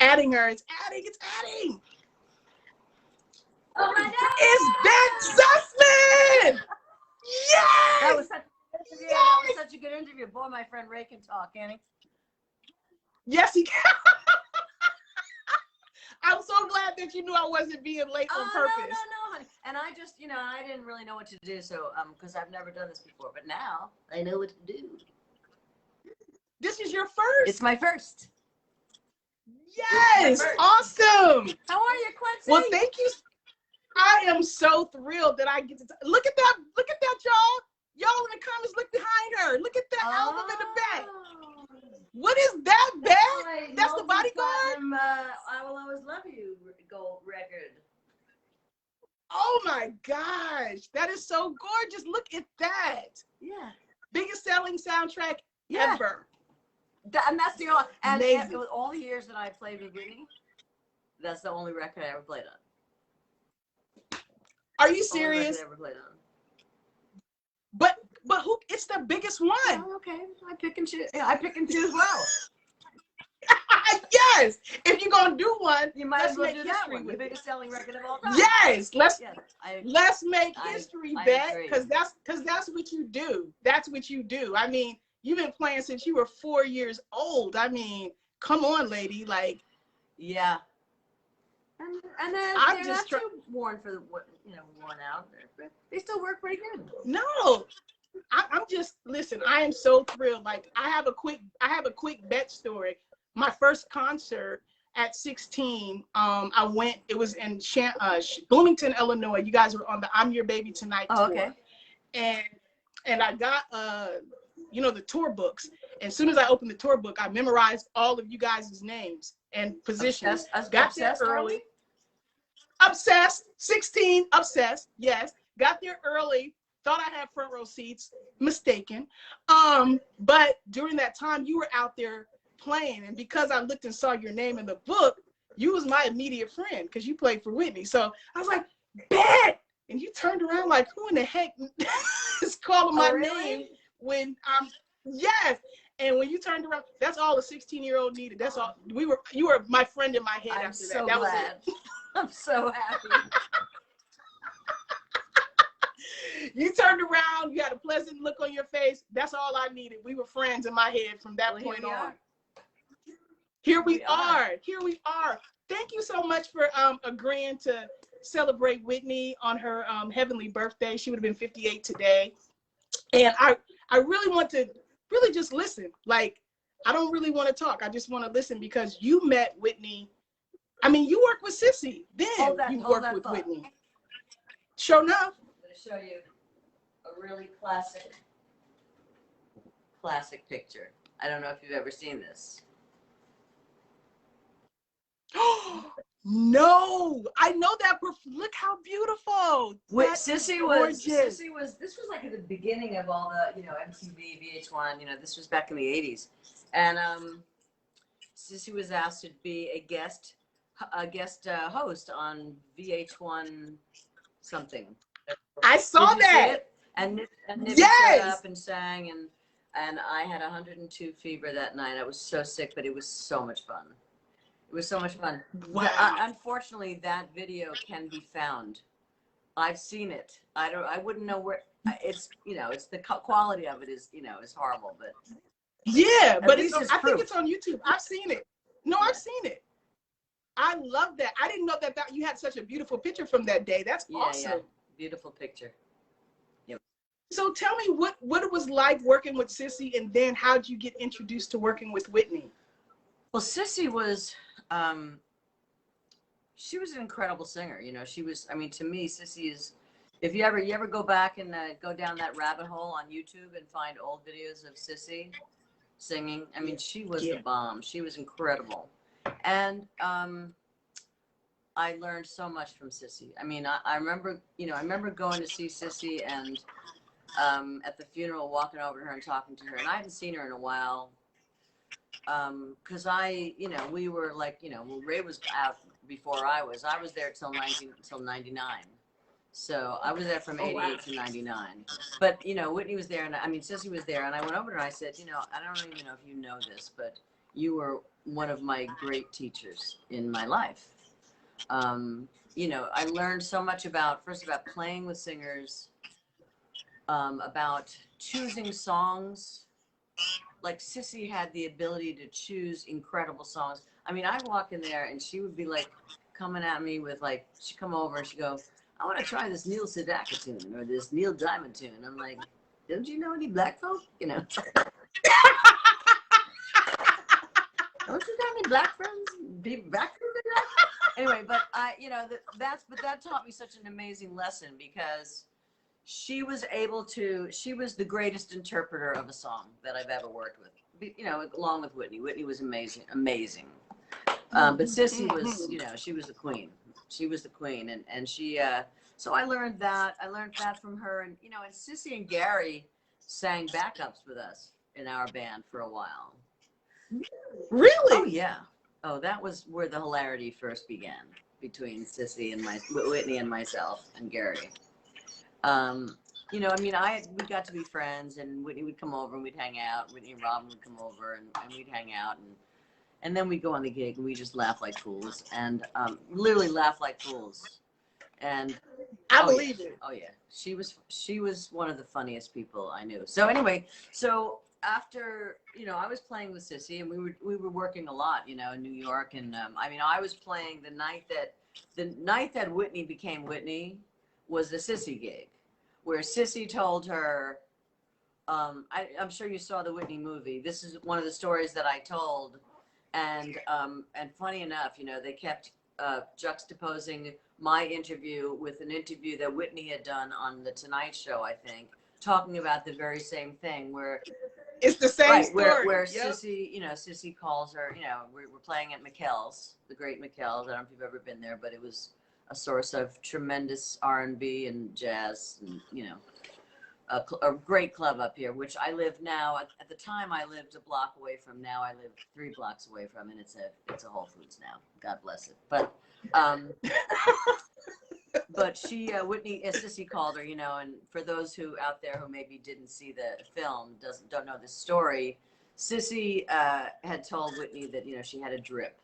adding her. It's adding. It's adding. Oh my God! It's Bette Sussman. Yes. That was such a good interview. That was such a good interview. Boy, my friend Ray can talk, can he? Yes, he can. I'm so glad that you knew I wasn't being late on purpose. No, honey. And I just, I didn't really know what to do, so because I've never done this before, but now I know what to do. This is your first. It's my first. Yes, awesome. How are you, Quencie? Well, thank you. I am so thrilled that I get to look at that, y'all. Y'all in the comments, look behind her. Look at that album in the back. What is that, Bette? That's the Bodyguard? I Will Always Love You gold record. Oh my gosh, that is so gorgeous. Look at that. Yeah. Biggest selling soundtrack ever. And that's the only, and amazing. With all the years that I played with Whitney, that's the only record I ever played on. Are you serious? I ever played on. But who? It's the biggest one. Oh, okay, I pick and choose. Yeah, I pick and choose well. Yes. If you're gonna do one, you might as well do that one. The biggest selling record of all time. Yes. Let's make I history, Bette, because that's what you do. That's what you do. I mean, you've been playing since you were 4 years old. I mean, come on, lady. Like, yeah. And then I'm they're just not too worn for worn out. They still work pretty good. No, I'm just listen. I am so thrilled. Like, I have a quick Bette story. My first concert at 16, I went. It was in Bloomington, Illinois. You guys were on the "I'm Your Baby Tonight" tour. Okay. And I got the tour books. And as soon as I opened the tour book, I memorized all of you guys' names and positions. Got there early. Obsessed. 16. Obsessed. Yes. Got there early. Thought I had front row seats. Mistaken. But during that time, you were out there playing, and because I looked and saw your name in the book, you was my immediate friend because you played for Whitney. So I was like, Bette, and you turned around like, who in the heck is calling my name when I'm yes. And when you turned around, that's all a 16-year-old needed. That's all. You were my friend in my head after that. That was it. I'm so happy. You turned around, you had a pleasant look on your face. That's all I needed. We were friends in my head from that point on. Here we are. Here we are. Thank you so much for agreeing to celebrate Whitney on her heavenly birthday. She would have been 58 today. And I really want to just listen. Like, I don't really want to talk. I just want to listen because you met Whitney. I mean, you worked with Sissy. Then you worked with Whitney. Sure enough. I'm going to show you a really classic picture. I don't know if you've ever seen this. No, I know that. Look how beautiful. Sissy was. This was like at the beginning of all the, MTV, VH1. This was back in the '80s, and Sissy was asked to be a guest host on VH1 something. I saw that. And Nibby showed up and sang, and I had 102 fever that night. I was so sick, but it was so much fun. It was so much fun. Wow. Unfortunately, that video can be found. I've seen it. I wouldn't know where it's. It's the quality of it is is horrible, but yeah, but I think it's on YouTube. I've seen it. No, I've seen it. I love that. I didn't know that you had such a beautiful picture from that day. That's awesome. Yeah, beautiful picture. Yep. So tell me what it was like working with Sissy, and then how'd you get introduced to working with Whitney? Well, Sissy was. She was an incredible singer. She was. I mean, to me, Sissy is. If you ever go back and go down that rabbit hole on YouTube and find old videos of Sissy singing, I mean, she was the bomb. She was incredible, and I learned so much from Sissy. I mean, I remember, I remember going to see Sissy and at the funeral, walking over to her and talking to her, and I hadn't seen her in a while. Because we were like, well, Ray was out before I was there till 99. So I was there from 88 to 99. But, Whitney was there, and I mean, Sissy was there, and I went over to her and I said, I don't even know if you know this, but you were one of my great teachers in my life. You know, I learned so much about playing with singers, about choosing songs. Like Sissy had the ability to choose incredible songs. I mean, I'd walk in there and she would be like coming at me with like, she'd come over and she'd go, I want to try this Neil Sedaka tune or this Neil Diamond tune. I'm like, don't you know any black folk? You know. Don't you got any black friends? People black friends? Anyway, but you know, that taught me such an amazing lesson because she was the greatest interpreter of a song that I've ever worked with. You know, along with Whitney. Whitney was amazing. But Sissy was, you know, she was the queen. She was the queen, and she. So I learned that. I learned that from her, and you know, and Sissy and Gary sang backups with us in our band for a while. Really? Oh yeah. Oh, that was where the hilarity first began between Sissy and Whitney and myself and Gary. You know, I mean, we got to be friends, and Whitney would come over and we'd hang out. Whitney and Robin would come over and we'd hang out, and then we'd go on the gig and we just laugh like fools, and literally laugh like fools. And I believe it. Oh yeah, she was one of the funniest people I knew. So anyway, so after, you know, I was playing with Sissy, and we were working a lot, you know, in New York, and I mean, I was playing the night that Whitney became Whitney was the Sissy gig, where Sissy told her, I'm sure you saw the Whitney movie. This is one of the stories that I told, and funny enough, you know, they kept juxtaposing my interview with an interview that Whitney had done on the Tonight Show, I think, talking about the very same thing, where it's the same story. Where yep. Sissy, you know, Sissy calls her, you know, we're playing at McKell's, the great McKell's. I don't know if you've ever been there, but it was a source of tremendous R&B and jazz, and, you know, a great club up here, which I live now. At the time, I lived a block away from. Now I live 3 blocks away from, and it's a Whole Foods now. God bless it. But but she, Whitney, Sissy called her, you know, and for those who out there who maybe didn't see the film, don't know the story, Sissy had told Whitney that, you know, she had a drip,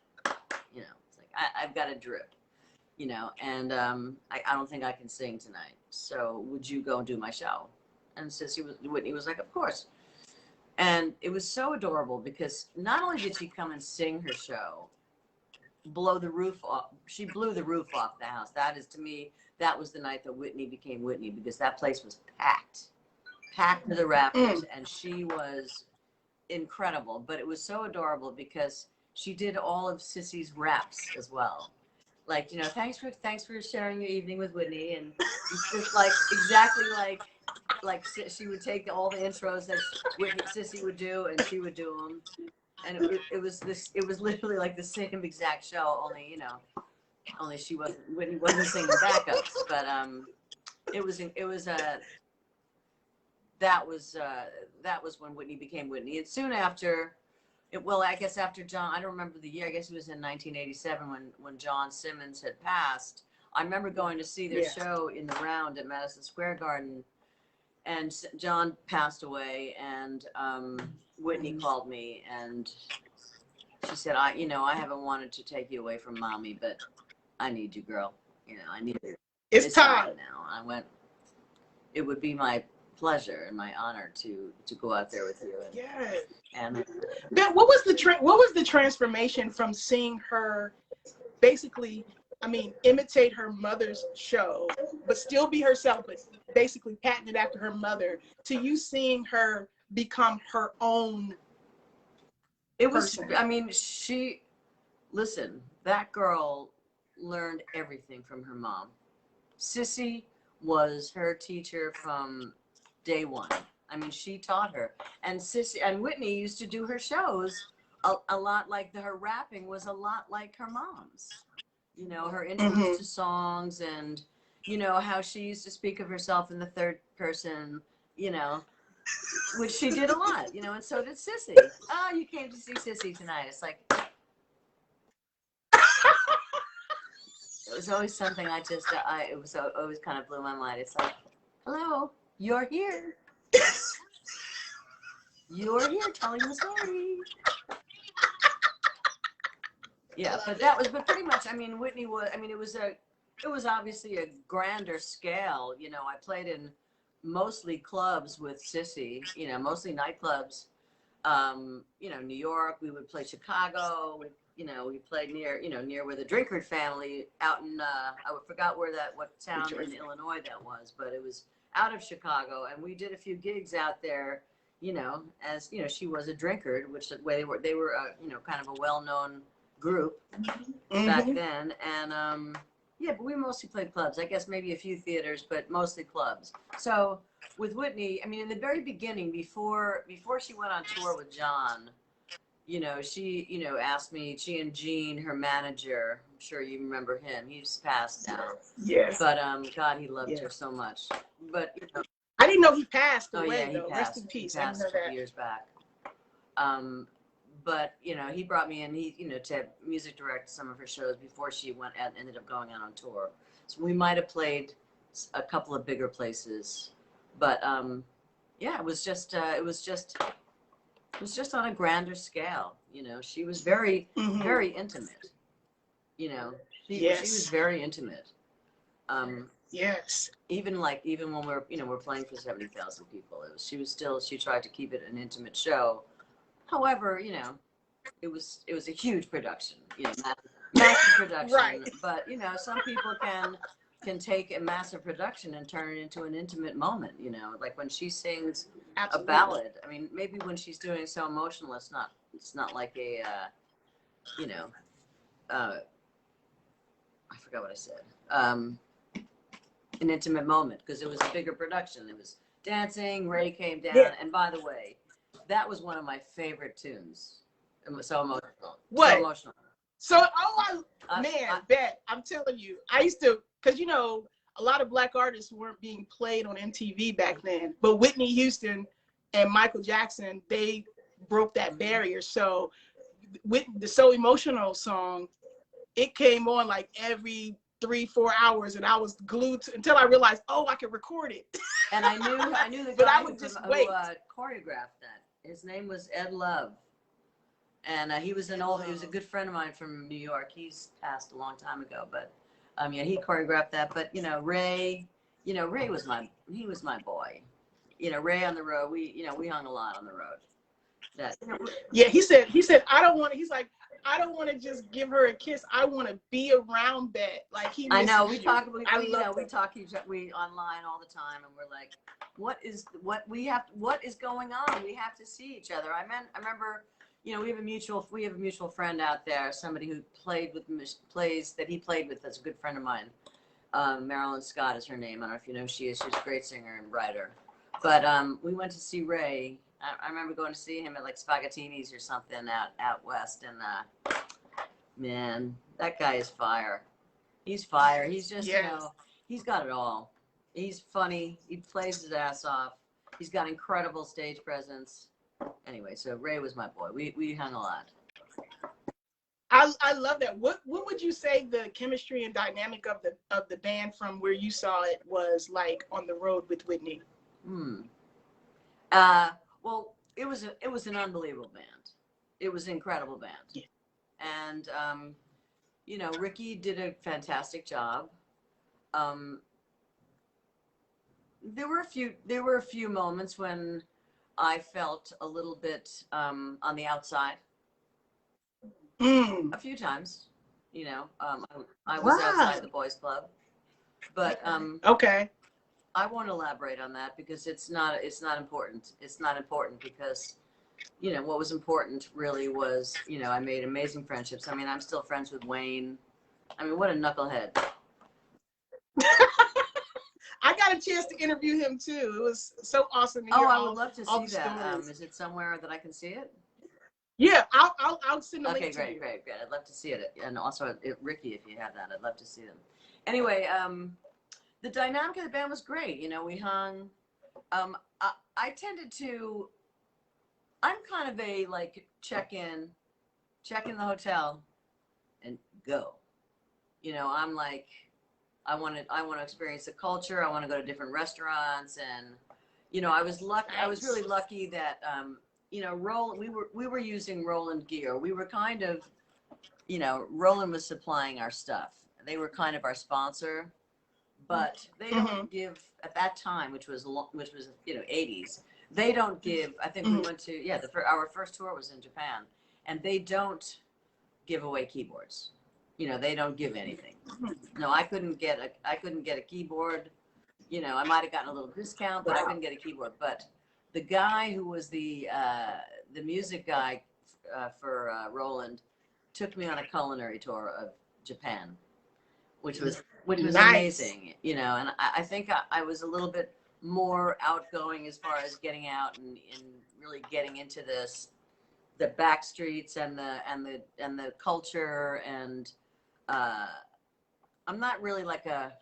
you know, it's like, I've got a drip, you know, and I don't think I can sing tonight, so would you go and do my show? And Whitney was like, of course. And it was so adorable because not only did she come and sing her show, blow the roof off, she blew the roof off the house. That is, to me, that was the night that Whitney became Whitney, because that place was packed to the rafters, and she was incredible. But it was so adorable because she did all of Sissy's raps as well. Like, you know, thanks for sharing your evening with Whitney, and it's just like exactly like she would take all the intros that Sissy would do, and she would do them. And it was literally like the same exact show, only, you know, Whitney wasn't singing backups, but that was when Whitney became Whitney. And soon after, I guess after John, I don't remember the year, I guess it was in 1987 when John Simmons had passed. I remember going to see their show in the Round at Madison Square Garden, and John passed away, and Whitney called me, and she said, I haven't wanted to take you away from Mommy, but I need you, girl. You know, I need you. It's time now. I went, it would be my pleasure and my honor to go out there with you. And Ben, what was the transformation from seeing her basically, I mean, imitate her mother's show, but still be herself, but basically patent it after her mother, to you seeing her become her own person? I mean, listen, that girl learned everything from her mom. Sissy was her teacher from day one. I mean, she taught her. And Whitney used to do her shows a lot like her rapping was a lot like her mom's. You know, her intros to songs, and, you know, how she used to speak of herself in the third person, you know, which she did a lot, you know, and so did Sissy. Oh, you came to see Sissy tonight. It's like, it was always something it was always kind of blew my mind. It's like, hello, you're here. You're here telling the story. Yeah, but pretty much, I mean, Whitney was, I mean, it was obviously a grander scale. You know, I played in mostly clubs with Sissy, you know, mostly nightclubs. You know, New York, we would play Chicago, you know, we played near, you know, near where the Drinkard family out in, I forgot what town in Illinois that was, but it was out of Chicago. And we did a few gigs out there, you know, as, you know, she was a Drinkard, which they were, you know, kind of a well-known group back then. And, yeah, but we mostly played clubs. I guess maybe a few theaters, but mostly clubs. So with Whitney, I mean, in the very beginning, before she went on tour with John, you know, she, you know, asked me, she and Gene, her manager, I'm sure you remember him. He's passed now. Yes. But God, he loved her so much. But you know, I didn't know he passed away. Yeah, he though. passed. Rest in peace. He passed a couple years back. But you know, he brought me in, you know, to music direct some of her shows before she went and ended up going out on tour. So we might have played a couple of bigger places, but yeah, it was just on a grander scale. You know, she was very very intimate. You know, she was very intimate. Yes. Even when we're playing for 70,000 people, she tried to keep it an intimate show. However, you know, it was a huge production, you know, massive production. Right. But you know, some people can take a massive production and turn it into an intimate moment. You know, like when she sings a ballad. I mean, maybe when she's doing So Emotional, it's not like a, you know, I forgot what I said. An intimate moment, because it was a bigger production. It was dancing. Ray came down, and by the way, that was one of my favorite tunes. It was So Emotional. What? So Emotional. So, Bet, I'm telling you, I used to, because, you know, a lot of Black artists weren't being played on MTV back then, but Whitney Houston and Michael Jackson, they broke that barrier. So with the So Emotional song, it came on like every 3-4 hours, and I was glued until I realized, oh, I could record it. And I knew the but guy I would who just wait. Choreographed that. His name was Ed Love, and he was a good friend of mine from New York. He's passed a long time ago, but yeah, he choreographed that. But you know, Ray was my boy. You know, Ray on the road. We hung a lot on the road. Yeah, he said I don't want to. He's like, I don't want to just give her a kiss. I want to be around Bet. Like he. I know we you. talk. We I you love know that. we talk online all the time, and we're like, what is going on? We have to see each other. I remember, you know, we have a mutual friend out there. Somebody who played with that's a good friend of mine. Marilyn Scott is her name. I don't know if you know who she is. She's a great singer and writer. But we went to see Ray. I remember going to see him at like Spaghettini's or something out west, and man, that guy is fire. He's fire. He's just, you know, he's got it all. He's funny. He plays his ass off. He's got incredible stage presence. Anyway, so Ray was my boy. We hung a lot. I love that. What would you say the chemistry and dynamic of the band from where you saw it was like on the road with Whitney? Well, it was an unbelievable band. It was an incredible band. Yeah. And you know, Ricky did a fantastic job. There were a few moments when I felt a little bit on the outside. A few times, you know. I was outside the boys' club, but okay. I won't elaborate on that because it's not important. It's not important because, you know, what was important really was, you know, I made amazing friendships. I mean, I'm still friends with Wayne. I mean, what a knucklehead. I got a chance to interview him too. It was so awesome to hear I would love to see that. Stories. Is it somewhere that I can see it? Yeah, I'll send a link to you. Okay, great. I'd love to see it. And also, Ricky, if you have that, I'd love to see them. Anyway, the dynamic of the band was great. You know, we hung. I tended to. I'm kind of a like check in the hotel, and go. You know, I'm like, I want to experience the culture. I want to go to different restaurants, and you know, I was really lucky that you know, we were using Roland gear. We were kind of you know, Roland was supplying our stuff. They were kind of our sponsor, but they don't give at that time, which was you know, 80s. They don't give. I think we went to our first tour was in Japan, and they don't give away keyboards. You know, they don't give anything. No, I couldn't get a keyboard. You know, I might have gotten a little discount, but I couldn't get a keyboard. But the guy who was the music guy for Roland took me on a culinary tour of Japan, which was nice. Amazing. You know, and I think I was a little bit more outgoing as far as getting out and really getting into the back streets and the culture. And I'm not really like a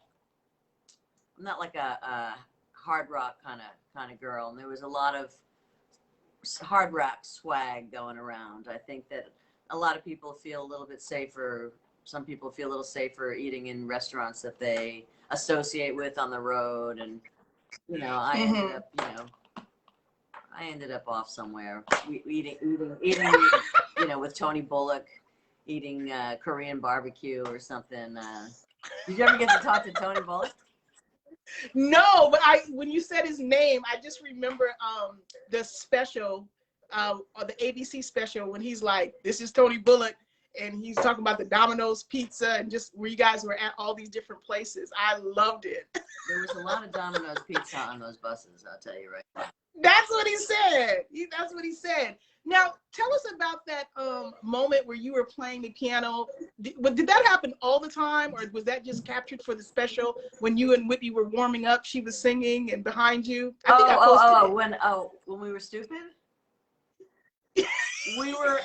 hard rock kind of girl, and there was a lot of hard rock swag going around. I think that a lot of people feel a little bit safer. Some people feel a little safer eating in restaurants that they associate with on the road, and you know, I ended up off somewhere eating, you know, with Tony Bullock, eating Korean barbecue or something. Did you ever get to talk to Tony Bullock? No, but when you said his name, I just remember the special, or the ABC special, when he's like, "This is Tony Bullock," and he's talking about the Domino's pizza and just where you guys were at all these different places. I loved it. There was a lot of Domino's pizza on those buses, I'll tell you right now. That's what he said. That's what he said. Now, tell us about that moment where you were playing the piano. Did that happen all the time, or was that just captured for the special when you and Whitney were warming up? She was singing, and behind you. When we were stupid. We were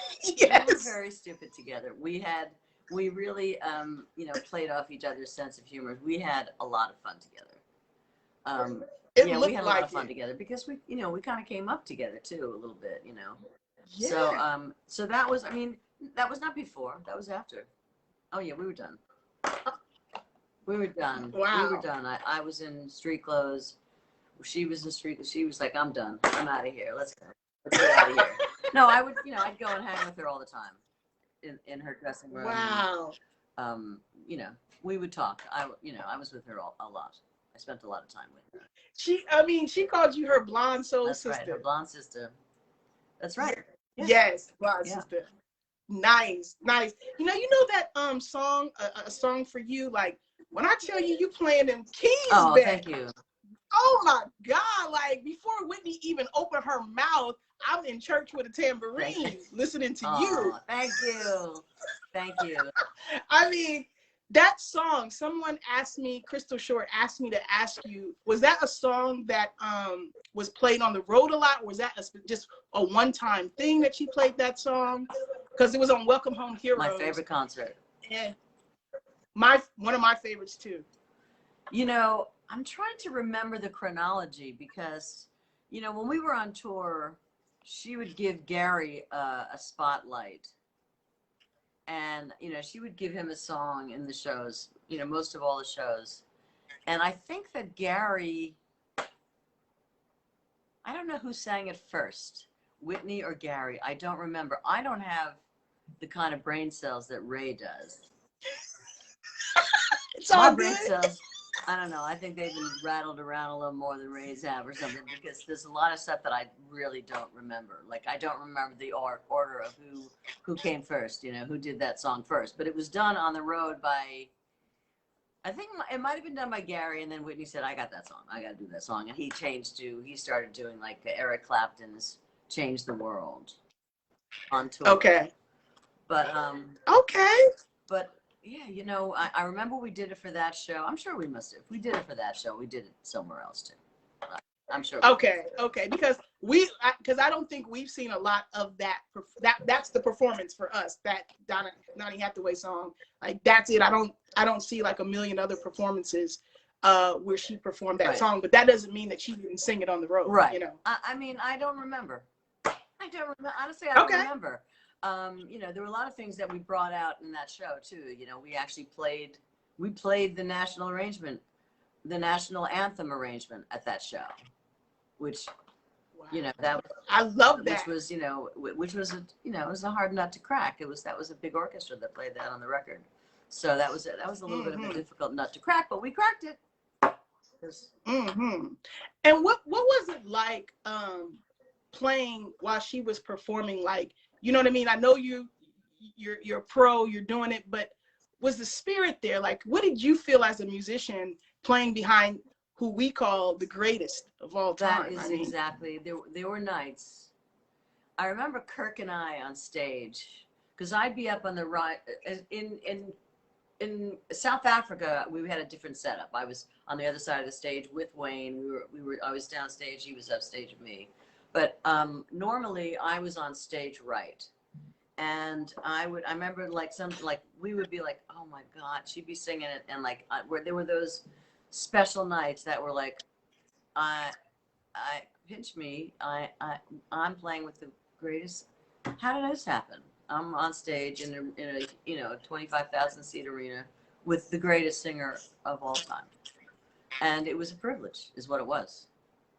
very stupid together. We really you know, played off each other's sense of humor. We had a lot of fun together. We had a lot of fun together because we, you know, we kind of came up together too a little bit, you know. Yeah. So that was, I mean, that was not before, that was after. Oh yeah, we were done. We were done. Wow. We were done. I was in street clothes. She was in street. She was like, "I'm done. I'm out of here. Let's go. Let's get out of here." No, I would, you know, I'd go and hang with her all the time in her dressing room. Wow. You know, we would talk. I was with her a lot. I spent a lot of time with her. She called you her blonde soul sister. That's right, her blonde sister. That's right. Yeah. Yes, blonde sister. Nice. You know that song, a song for you, like, when I tell you, you playing them keys. Oh, back. Thank you. Oh my God! Like, before Whitney even opened her mouth, I'm in church with a tambourine, listening to you. Thank you. Thank you. I mean, that song. Someone asked me, Crystal Short asked me to ask you, was that a song that was played on the road a lot, or was that just a one-time thing that she played that song? Because it was on Welcome Home Heroes. My favorite concert. Yeah. One of my favorites too. You know, I'm trying to remember the chronology because, you know, when we were on tour, she would give Gary a spotlight. And, you know, she would give him a song in the shows, you know, most of all the shows. And I think that Gary, I don't know who sang it first, Whitney or Gary. I don't remember. I don't have the kind of brain cells that Ray does. It's all good. Brain cells, I don't know. I think they've been rattled around a little more than Ray's have or something, because there's a lot of stuff that I really don't remember. Like, I don't remember the order of who came first, you know, who did that song first. But it was done on the road by, I think it might have been done by Gary, and then Whitney said, "I got that song. I got to do that song." And he started doing like Eric Clapton's "Change the World" on tour. Okay. But okay. But yeah, you know, I remember we did it for that show. I'm sure we must have. We did it for that show. We did it somewhere else too. I'm sure. Okay. Because I don't think we've seen a lot of that. That's the performance for us. That Donny Hathaway song. Like, that's it. I don't see like a million other performances where she performed that song. But that doesn't mean that she didn't sing it on the road. Right. You know. I mean, I don't remember. Honestly, I don't remember. You know, there were a lot of things that we brought out in that show too. You know, we actually played the national arrangement, the national anthem arrangement at that show, which You know, that was, I love that. Which was, you know, it was a hard nut to crack. That was a big orchestra that played that on the record. So that was a little bit of a difficult nut to crack, but we cracked it. And what was it like playing while she was performing? Like, you know what I mean? I know you're a pro, you're doing it, but was the spirit there? Like, what did you feel as a musician playing behind who we call the greatest of all time? That is exactly. There were nights. I remember Kirk and I on stage, because I'd be up on the right in South Africa. We had a different setup. I was on the other side of the stage with Wayne. I was downstage. He was upstage with me. But normally I was on stage right. And I remember we would be like, oh my God, she'd be singing it. And like, where there were those special nights that were like, pinch me. I'm playing with the greatest. How did this happen? I'm on stage in a 25,000 seat arena with the greatest singer of all time. And it was a privilege, is what it was.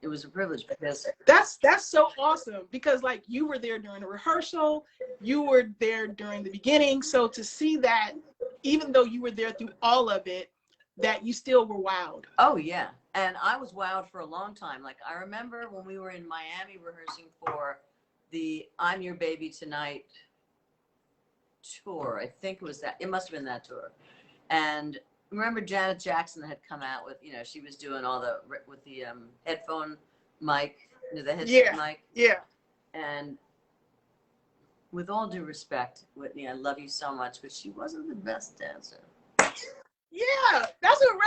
It was a privilege because that's so awesome, because like you were there during the rehearsal, you were there during the beginning. So to see that, even though you were there through all of it, that you still were wowed. Oh yeah. And I was wowed for a long time. Like I remember when we were in Miami rehearsing for the I'm Your Baby Tonight tour. I think it was that. It must have been that tour. And remember Janet Jackson had come out with, you know, she was doing all with the headphone mic, the headset mic. Yeah. And with all due respect, Whitney, I love you so much, but she wasn't the best dancer. Yeah, that's what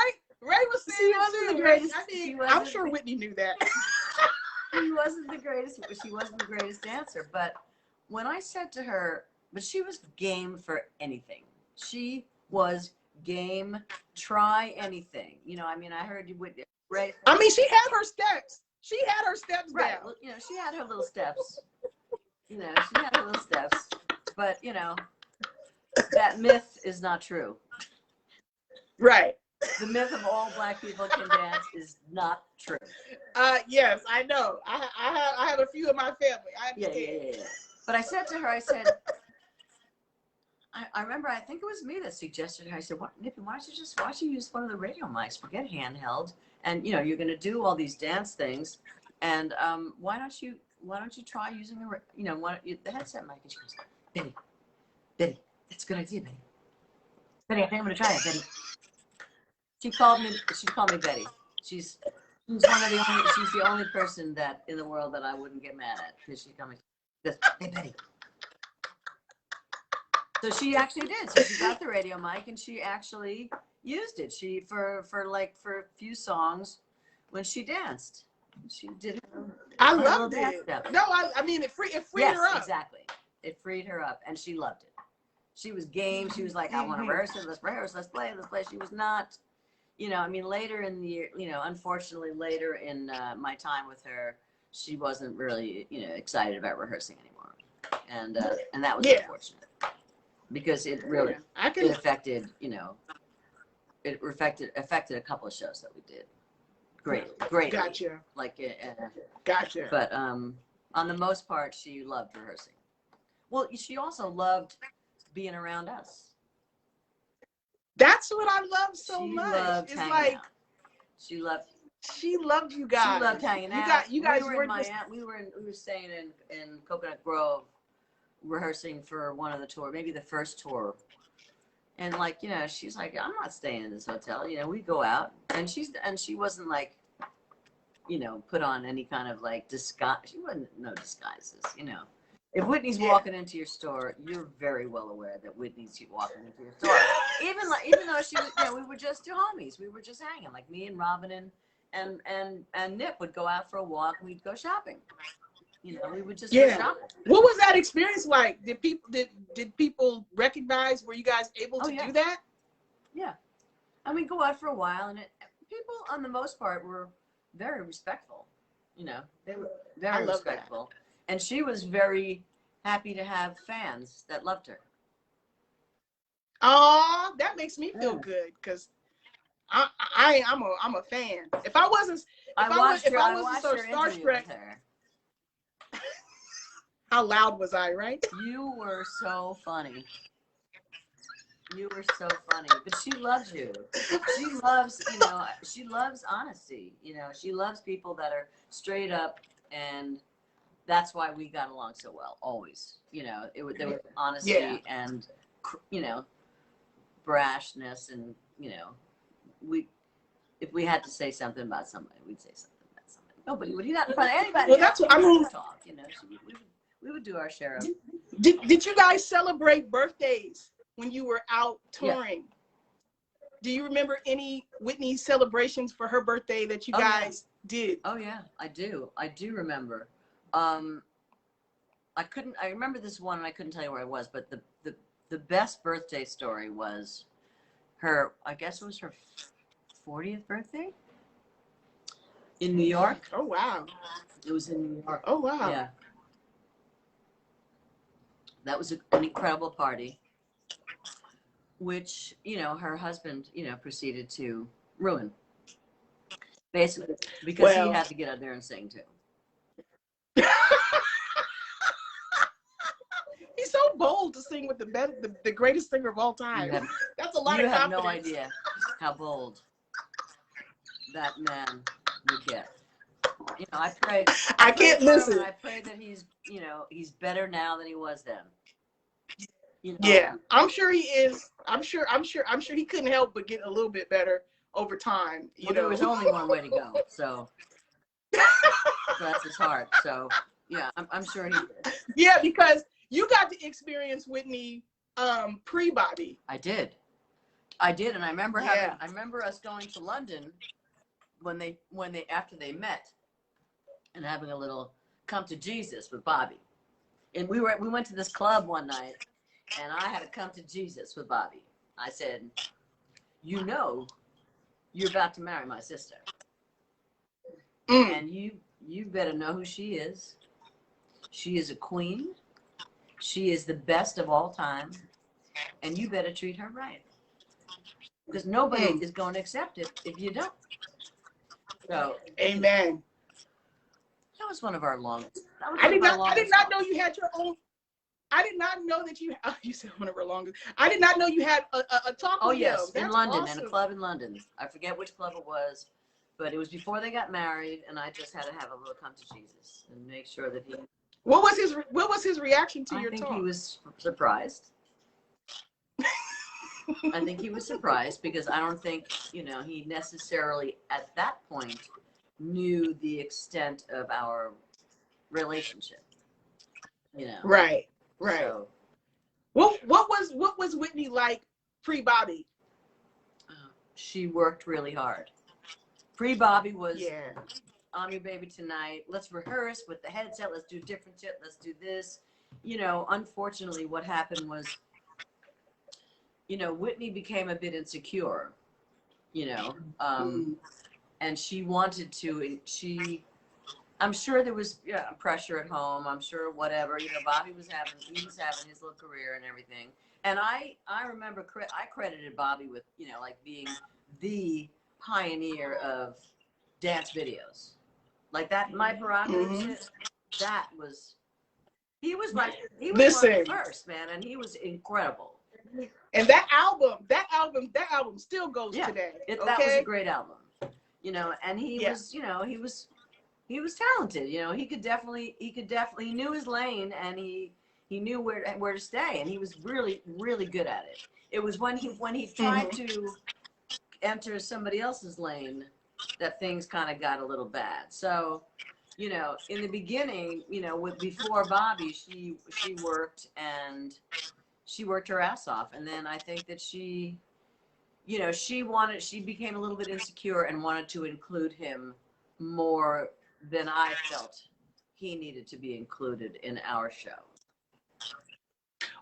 Ray was saying. She wasn't the greatest. I mean, I'm sure Whitney knew that. She wasn't the greatest. She wasn't the greatest dancer. But when I said to her, but she was game for anything. She was game. Try anything. You know, I mean, I heard you with Ray. I mean, she had her steps. She had her steps right. down. Well, you know, she had her little steps. You know, she had her little steps. But you know, that myth is not true. Right. The myth of all Black people can dance is not true. Yes, I know. I have a few in my family. I understand. Yeah. But I said to her, I said, I remember, I think it was me that suggested her. I said, Nippy, why don't you use one of the radio mics? Forget handheld. And you know, you're going to do all these dance things. And why don't you try using the headset mic? And she goes, Betty, that's a good idea, Betty. Betty, I think I'm going to try it, Betty. She called me Betty. She's the only person that in the world that I wouldn't get mad at, because she called me, hey Betty. So she actually did. So she got the radio mic and she actually used it. She for a few songs when she danced. She did I loved it. No, I mean it freed her up. Yes, exactly. It freed her up and she loved it. She was game. She was like, I want to rehearse it. Let's rehearse. Let's play. She was not, you know, I mean, later in the year, you know, unfortunately, later in my time with her, she wasn't really, you know, excited about rehearsing anymore. And that was unfortunate because it really, it affected, you know, it affected a couple of shows that we did. Great. Gotcha. Gotcha. But on the most part, she loved rehearsing. Well, she also loved being around us. That's what I love so much. It's like out. She loved you guys. She loved hanging out. You guys were in Miami. We were staying in Coconut Grove, rehearsing for one of the tour, maybe the first tour. And like, you know, she's like, I'm not staying in this hotel. You know, we go out, and she wasn't like, you know, put on any kind of like disguise. She wasn't no disguises. You know, if Whitney's walking into your store, you're very well aware that Whitney's walking into your store. Even though she was, you know, we were just two homies. We were just hanging. Like me and Robin and Nip would go out for a walk. And we'd go shopping. You know, we would just go shopping. What was that experience like? Did people recognize? Were you guys able to do that? Yeah, and we'd go out for a while, and people on the most part were very respectful. You know, they were very respectful. That. And she was very happy to have fans that loved her. Oh, that makes me feel good because I'm a fan. If I wasn't so starstruck, How loud was I, right? You were so funny. You were so funny, but she loves you. She loves, you know, she loves honesty. You know, she loves people that are straight up, and that's why we got along so well. Always, you know, there was honesty and, you know, brashness, and you know, if we had to say something about somebody, we'd say something about somebody. Nobody would. Not in front of anybody. Well, that's what I mean. Talk, you know, we would do our share of. Did you guys celebrate birthdays when you were out touring? Yeah. Do you remember any Whitney celebrations for her birthday that you guys did? Oh yeah, I do remember. I remember this one, and I couldn't tell you where I was, but the best birthday story was her, I guess it was her 40th birthday in New York. Oh wow. It was in New York. Oh wow. Yeah. That was an incredible party, which, you know, her husband, you know, proceeded to ruin. Basically, because he had to get out there and sing too. He's so bold to sing with the greatest singer of all time. That's a lot of confidence. You have no idea how bold that man would get. You know, I pray. I can't listen. I pray that he's, you know, he's better now than he was then. You know? Yeah, I'm sure he is. I'm sure he couldn't help but get a little bit better over time. You know, there was only one way to go. So that's his heart. So yeah, I'm sure he did. Yeah, because you got to experience Whitney pre-Bobby. I did, and I remember I remember us going to London when they after they met and having a little come to Jesus with Bobby. And we went to this club one night, and I had to come to Jesus with Bobby. I said, you know, you're about to marry my sister. And you better know who she is. She is a queen. She is the best of all time. And you better treat her right. Because nobody is going to accept it if you don't. So, amen. That was one of our longest. I did not know you had your own. I did not know that you. Oh, you said one of our longest. I did not know you had a talk. Oh yes, in London, awesome. In a club in London. I forget which club it was, but it was before they got married, and I just had to have a little come to Jesus and make sure that he. What was his reaction to your talk? I think he was surprised. I think he was surprised because I don't think, you know, he necessarily at that point knew the extent of our relationship. You know. Right. Right. So, what was Whitney like pre-Bobby? She worked really hard. Pre-Bobby was I'm Your Baby Tonight. Let's rehearse with the headset. Let's do different shit. Let's do this. You know, unfortunately, what happened was, you know, Whitney became a bit insecure. You know, and she wanted to. I'm sure there was pressure at home. I'm sure whatever, you know, Bobby was having his little career and everything. And I remember I credited Bobby with, you know, like being the pioneer of dance videos. Like that, My Prerogative shit, that was, he was one of the first, man, and he was incredible. And that album still goes today. That was a great album. You know, and he was, you know, he was talented, you know. He knew his lane, and he knew where to stay, and he was really, really good at it. It was when he tried to enter somebody else's lane that things kind of got a little bad. So, you know, in the beginning, you know, before Bobby, she worked, and she worked her ass off, and then I think that she, you know, she became a little bit insecure and wanted to include him more than I felt he needed to be included in our show.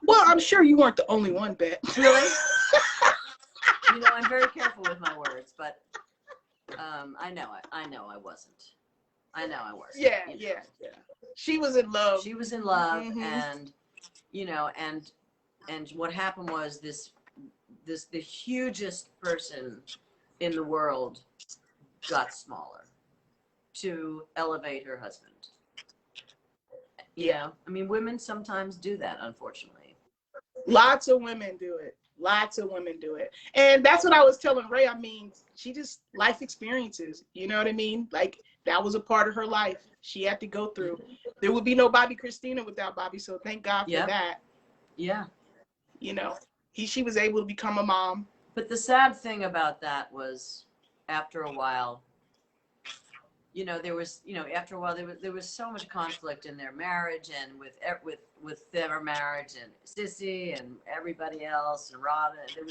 Well, I'm sure you weren't the only one, Bet. Really? You know, I'm very careful with my words, but I know I wasn't. Yeah, you know. yeah. She was in love. She was in love, and you know, and what happened was the hugest person in the world got smaller to elevate her husband. Yeah. I mean, women sometimes do that, unfortunately. Lots of women do it. Lots of women do it. And that's what I was telling Ray. I mean, she just life experiences, you know what I mean? Like, that was a part of her life she had to go through. There would be no Bobby Christina without Bobby, so thank God for that. Yeah. You know, she was able to become a mom. But the sad thing about that was, after a while, you know, there was, you know, after a while there was so much conflict in their marriage, and with their marriage, and Sissy and everybody else and Robin. It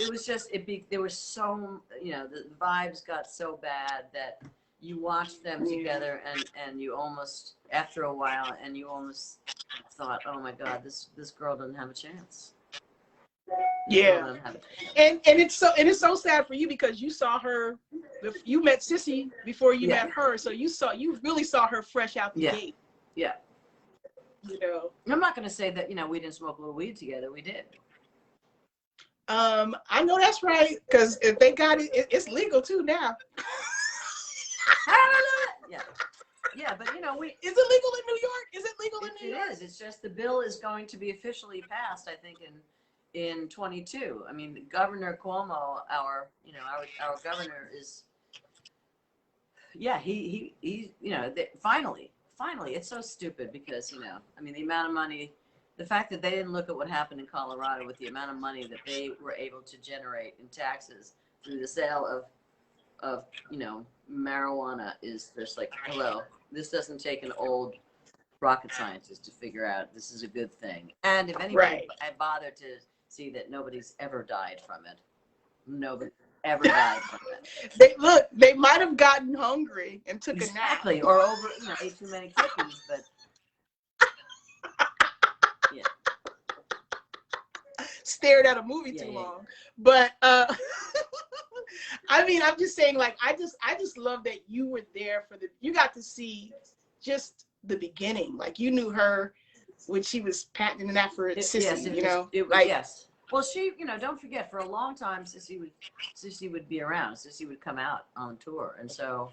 was just there was so, you know, the vibes got so bad that you watched them together, and you almost, after a while, and you almost thought, oh my God, this girl doesn't have a chance. Yeah, and it's so sad for you, because you saw her, you met Sissy before you met her, so you really saw her fresh out the gate. Yeah. You know, I'm not going to say that, you know, we didn't smoke a little weed together. We did. I know that's right, because if they got it, it's legal too now. Yeah. Yeah, but you know, is it legal in New York? Is it legal in New York? It is. It's just the bill is going to be officially passed, I think, in 22. I mean, Governor Cuomo, our governor, is, he you know, finally, it's so stupid, because, you know, I mean, the amount of money, the fact that they didn't look at what happened in Colorado with the amount of money that they were able to generate in taxes through the sale of you know, marijuana, is just like, hello, this doesn't take an old rocket scientist to figure out this is a good thing. And if anybody had bothered to see that nobody's ever died from it. Nobody ever died from it. They might have gotten hungry and took a nap. Or ate too many cookies, but stared at a movie too long. But I mean, I'm just saying, like, I just love that you were there you got to see just the beginning. Like, you knew her when she was patenting that for Sissy, you know? Yes. Well, she, you know, don't forget, for a long time, Sissy would be around. Sissy would come out on tour. And so,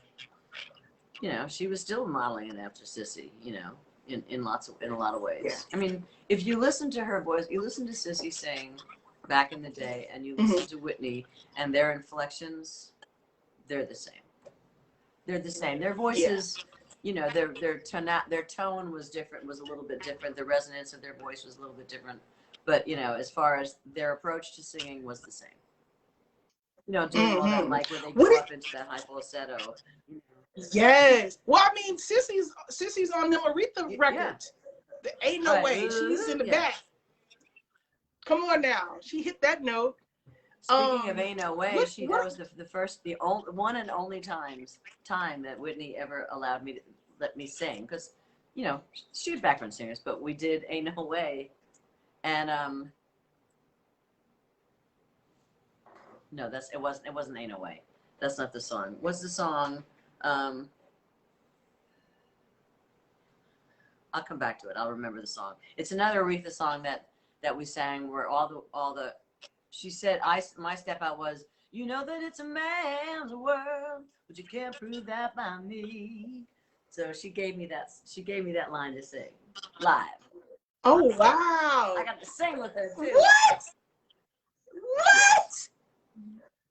you know, she was still modeling after Sissy, you know, in a lot of ways. Yeah. I mean, if you listen to her voice, you listen to Sissy sing back in the day, and you listen to Whitney, and their inflections, they're the same. They're the same. Their voices, you know, their tone was different, was a little bit different. The resonance of their voice was a little bit different. But, you know, as far as their approach to singing was the same. You know, doing all that, like, where they go up into that high falsetto. Yes. Well, I mean, Sissy's on them Aretha records. There ain't no way. She's in the back. Come on now. She hit that note. Speaking of Ain't No Way, that was the one and only time that Whitney ever allowed me to let me sing. Because, you know, she was background singers, but we did Ain't No Way. And no, it wasn't Ain't No Way. That's not the song. What's the song? I'll come back to it. I'll remember the song. It's another Aretha song that we sang, where all the she said, my step out was, you know that it's a man's world, but you can't prove that by me. So she gave me that line to sing live. Oh, wow. I got to sing with her too. What?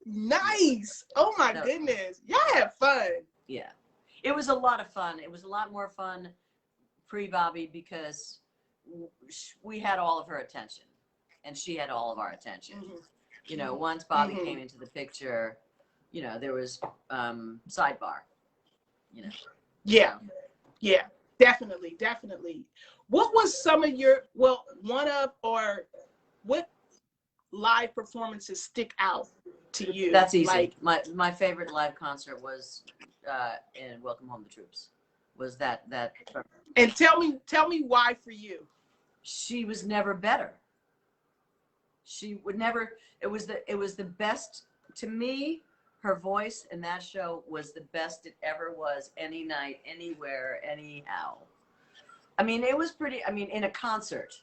Nice. Oh my goodness. Y'all had fun. Yeah. It was a lot of fun. It was a lot more fun pre-Bobby, because we had all of her attention and she had all of our attention. You know, once Bobby came into the picture, you know, there was sidebar, you know. Yeah. Yeah. Definitely. What was some of your, what live performances stick out to you? That's easy. Like, my favorite live concert was in Welcome Home the Troops. Was that. And tell me why for you. She was never better. She would never. It was the best to me. Her voice in that show was the best it ever was, any night, anywhere, anyhow. I mean, it was pretty. I mean, in a concert.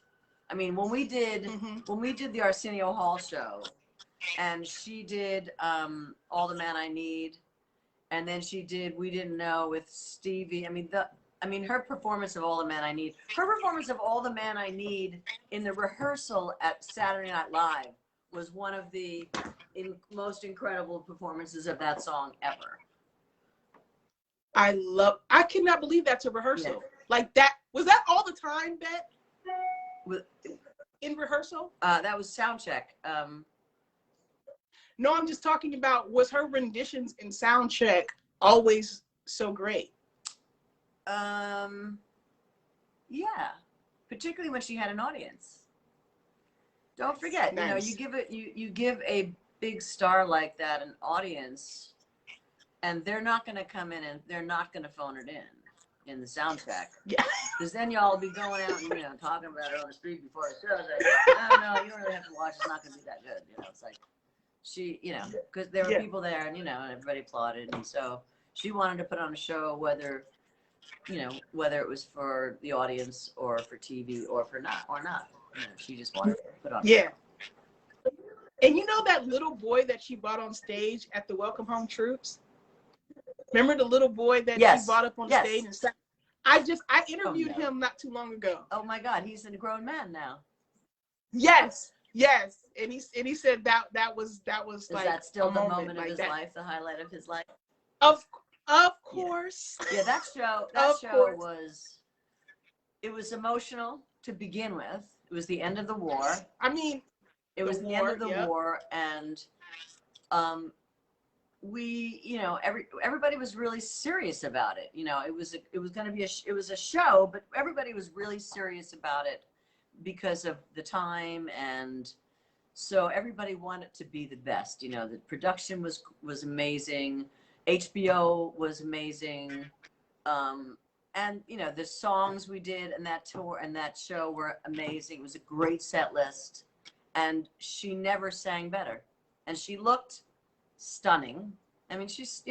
I mean, when we did the Arsenio Hall show, and she did All the Man I Need, and then she did We Didn't Know with Stevie. I mean, I mean, her performance of All the Man I Need, her performance of All the Man I Need in the rehearsal at Saturday Night Live was one of the most incredible performances of that song ever. I cannot believe that's a rehearsal. Yeah. Like that, was that all the time, Bet? In rehearsal? That was sound check. No, I'm just talking about, was her renditions in sound check always so great? Yeah, particularly when she had an audience. Don't forget, nice. you give a big star like that an audience, and they're not going to come in and they're not going to phone it in the soundtrack. Yeah. Because then y'all be going out and talking about it on the street before the show. Like, I don't know, you don't really have to watch. It's not going to be that good. It's like she, because there were people there, and and everybody applauded, and so she wanted to put on a show, whether it was for the audience or for TV or not. She just wanted to put on a show. And that little boy that she brought on stage at the Welcome Home Troops? Remember the little boy that she brought up on stage and sat? I interviewed him not too long ago. Oh my God, he's a grown man now. Yes. And he said that was Is like that still the moment like of his that. life, the highlight of his life? Of course. Yeah, that show was emotional to begin with. It was the end of the war. I mean, it was the end of the war, and everybody was really serious about it. It was going to be a show, but everybody was really serious about it because of the time, and so everybody wanted to be the best. The production was amazing. HBO was amazing. And the songs we did and that tour and that show were amazing. It was a great set list, and she never sang better, and she looked stunning. I mean, she's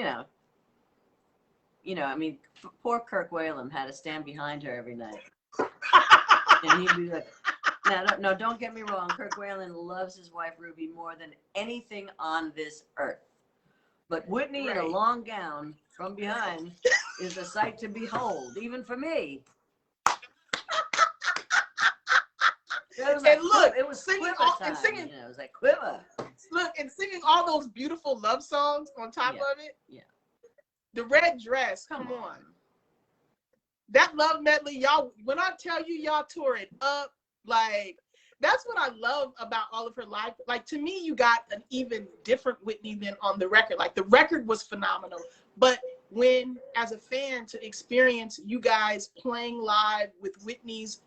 poor Kirk Whalum had to stand behind her every night, and he'd be like, no, don't get me wrong, Kirk Whalum loves his wife Ruby more than anything on this earth, but Whitney in a long gown from behind is a sight to behold, even for me. It was singing time, it was like quiver. Look, and singing all those beautiful love songs on top of it. Yeah. The red dress, come on. That love medley, y'all, when I tell you y'all tore it up, like, that's what I love about all of her life. Like, to me, you got an even different Whitney than on the record. Like, the record was phenomenal. But when, as a fan, to experience you guys playing live with Whitney's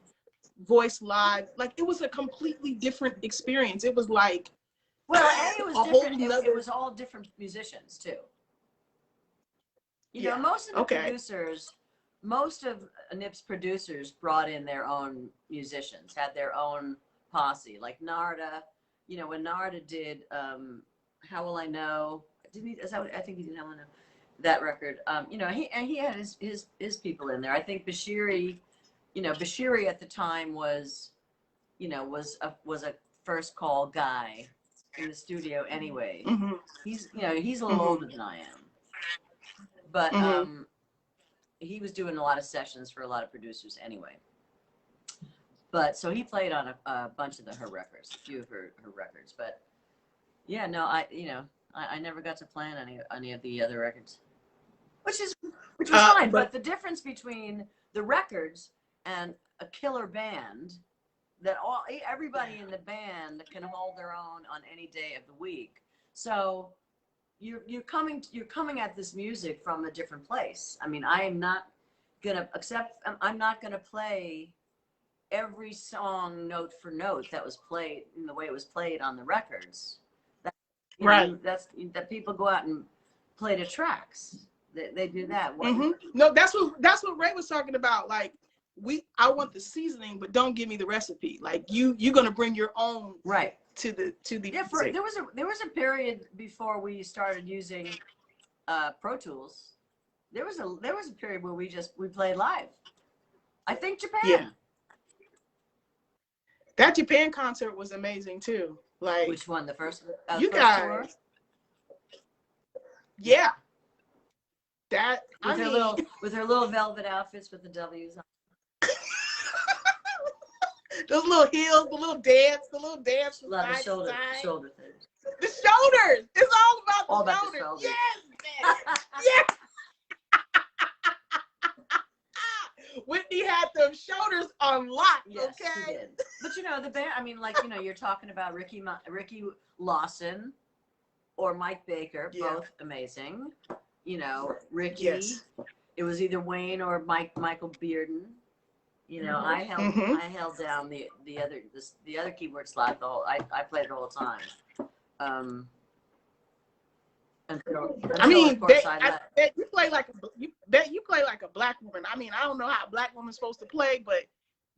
voice live, like, it was a completely different experience. It was like, well, it was different. It was all different musicians, too. Most of the producers, most of Nip's producers brought in their own musicians, had their own posse, like Narda. When Narda did How Will I Know? I think he did How Will I Know, that record. He had his people in there. I think Bashiri, Bashiri at the time was a first call guy in the studio anyway. Mm-hmm. He's a little older than I am, but he was doing a lot of sessions for a lot of producers anyway. But so he played on a bunch of her records, a few of her records. But yeah, no, I never got to play on any of the other records, which was fine. But the difference between the records and a killer band, that everybody in the band can hold their own on any day of the week. So you're coming at this music from a different place. I mean, I'm not gonna play every song note for note that was played in the way it was played on the records. That people go out and play the tracks. They do that. No, that's what Ray was talking about. Like, I want the seasoning, but don't give me the recipe. Like, you're gonna bring your own to the there was a period before we started using Pro Tools. There was a period where we played live. I think Japan. Yeah. That Japan concert was amazing too. Like, which one? The first? You first guys. Tour? Yeah. That with her little velvet outfits with the W's on. Those little heels, the little dance. Love the shoulder things. The shoulders. It's all about the shoulders. Yes, man. Yes. Whitney had them shoulders on lock. Yes, okay. She did. But you know the band. I mean, like you're talking about Ricky Lawson or Mike Baker, both amazing. You know, Ricky. Yes. It was either Wayne or Michael Bearden. You know, I held down the other keyboard slot I played the whole time. Until I bet you play like a black woman. I mean, I don't know how a black woman's supposed to play, but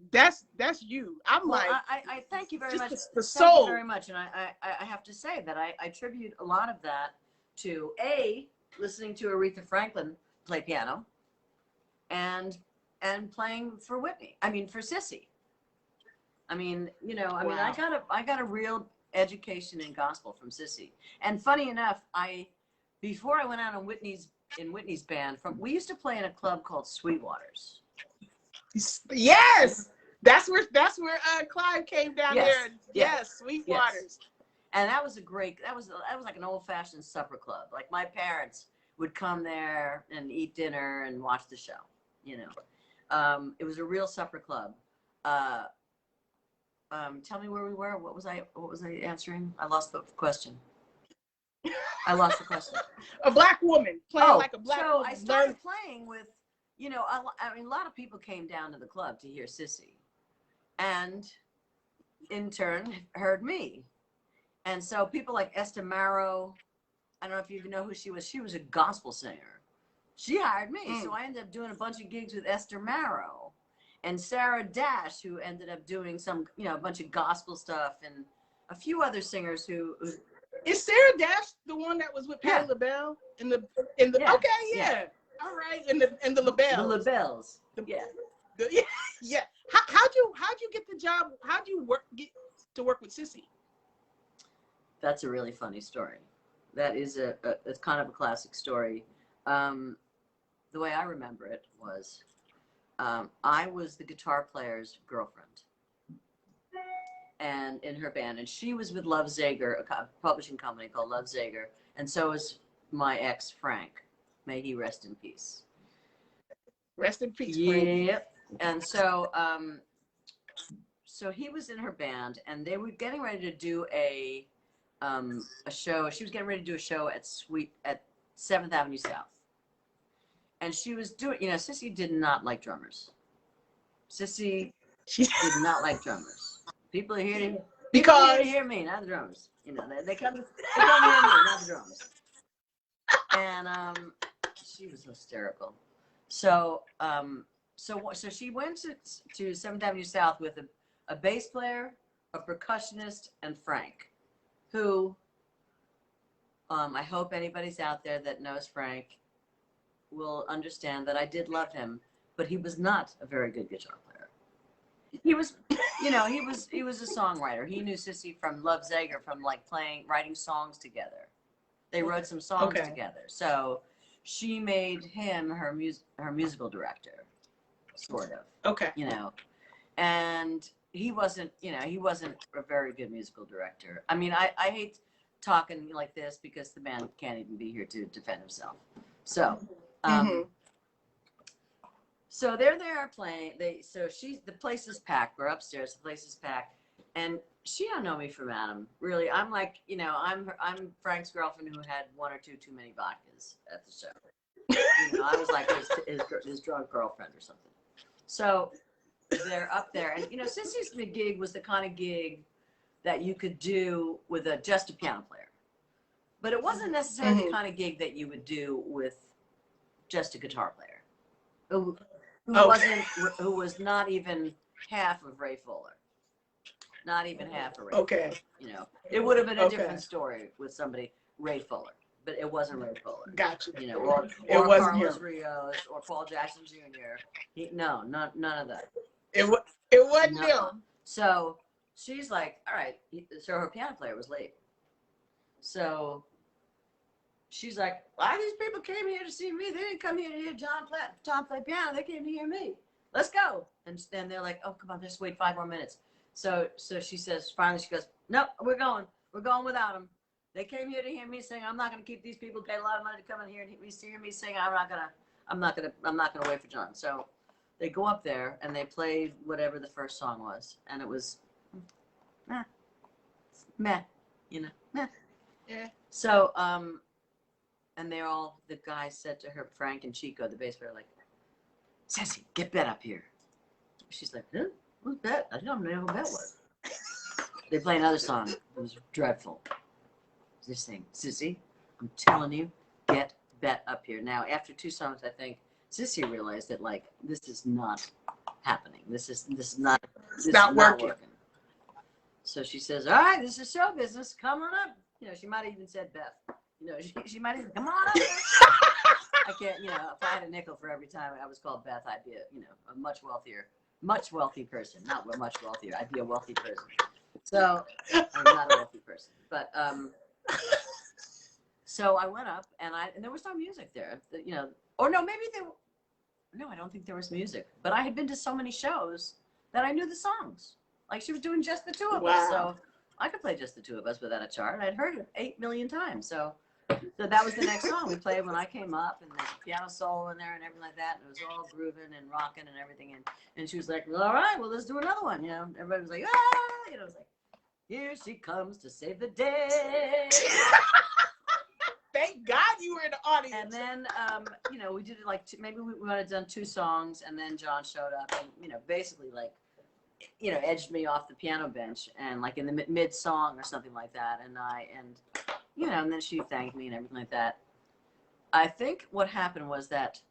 that's you. I thank you very much. The soul. Thank you very much, and I have to say that I attribute a lot of that to listening to Aretha Franklin play piano, and playing for Whitney. I mean, for Sissy. I mean, you know, I mean, I got a real education in gospel from Sissy. And funny enough, before I went out in Whitney's band, we used to play in a club called Sweetwaters. Yes, that's where Clive came down there. Yes, Sweetwaters. Yes. And that was that was like an old-fashioned supper club. Like my parents would come there and eat dinner and watch the show. You know, it was a real supper club. Tell me where we were. What was I answering? I lost the question. A black woman playing like a black woman. So I started playing with, you know, I mean, a lot of people came down to the club to hear Sissy, and in turn heard me. And so people like Esther Marrow, I don't know if you know who she was. She was a gospel singer. She hired me, so I ended up doing a bunch of gigs with Esther Marrow. And Sarah Dash, who ended up doing some, you know, a bunch of gospel stuff, and a few other singers who. Is Sarah Dash the one that was with Patti LaBelle in the? Okay, yeah. All right, in the LaBelle. The LaBelles. Yeah. How'd you get the job? How'd you get to work with Sissy? That's a really funny story. That is it's kind of a classic story. The way I remember it was, I was the guitar player's girlfriend, and in her band, and she was with Love Zager, a publishing company called Love Zager, and so was my ex Frank. May he rest in peace. Rest in peace. Yep. And so, so he was in her band, and they were getting ready to do a show. She was getting ready to do a show at 7th Avenue South. And she was doing, you know, Sissy did not like drummers. Sissy did not like drummers. People are here to hear me, not the drummers. You know, they come to hear me, not the drummers. And she was hysterical. So so she went to 7th Avenue South with a bass player, a percussionist, and Frank, who I hope anybody's out there that knows Frank will understand that I did love him, but he was not a very good guitar player. He was, you know, he was a songwriter. He knew Sissy from Love Zager, from like writing songs together. They wrote some songs together. So she made him her musical director, sort of. Okay. You know, and he wasn't a very good musical director. I mean, I hate talking like this because the man can't even be here to defend himself. So, so they're there playing. The place is packed. We're upstairs. The place is packed, and she don't know me from Adam. Really, I'm like, you know, I'm Frank's girlfriend who had one or two too many vodkas at the show. You know, I was like his drunk girlfriend or something. So they're up there, and you know, Sissy's gig was the kind of gig that you could do with just a piano player, but it wasn't necessarily the kind of gig that you would do with just a guitar player, who was not even half of Ray Fuller, not even half of Ray Fuller. You know, it would have been a different story with somebody Ray Fuller, but it wasn't Ray Fuller. Gotcha. You know, or Carlos Rios or Paul Jackson Jr. None of that. It wasn't him. So she's like, all right. So her piano player was late. So she's like, why these people came here to see me? They didn't come here to hear Tom play piano. They came to hear me. Let's go. And then they're like, oh, come on, just wait 5 more minutes. So she says, finally, she goes, nope, we're going without them. They came here to hear me sing. I'm not going to keep these people paid a lot of money to come in here and hear me sing. I'm not gonna wait for John. So they go up there and they play whatever the first song was, and it was meh, you know, meh. Yeah. So and the guys said to her, Frank and Chico, the bass player, like, Sassy, get Bette up here. She's like, huh? Who's Bette? I don't know who Bette was. They play another song. It was dreadful. They sing, Sissy, I'm telling you, get Bette up here. Now, after 2 songs, I think Sissy realized that, like, this is not happening. This is not working. So she says, all right, this is show business. Come on up. You know, she might have even said Beth. You know, she might even, come on up. I can't, you know, if I had a nickel for every time I was called Beth, I'd be a much wealthy person. Not much wealthier. I'd be a wealthy person. So I'm not a wealthy person. But so I went up and there was no music there. You know, or no, maybe no, I don't think there was music. But I had been to so many shows that I knew the songs. Like she was doing just the 2 of us. So I could play just the 2 of us without a chart. I'd heard it 8 million times. So that was the next song we played when I came up, and there's a piano solo in there and everything like that. And it was all grooving and rocking and everything. And she was like, well, all right, well, let's do another one. You know, everybody was like, ah, you know, it was like, here she comes to save the day. Thank God you were in the audience. And then, you know, we did it like maybe we might have done 2 songs, and then John showed up and, you know, basically like, you know, edged me off the piano bench and like in the mid song or something like that. And you know, and then she thanked me and everything like that. I think what happened was that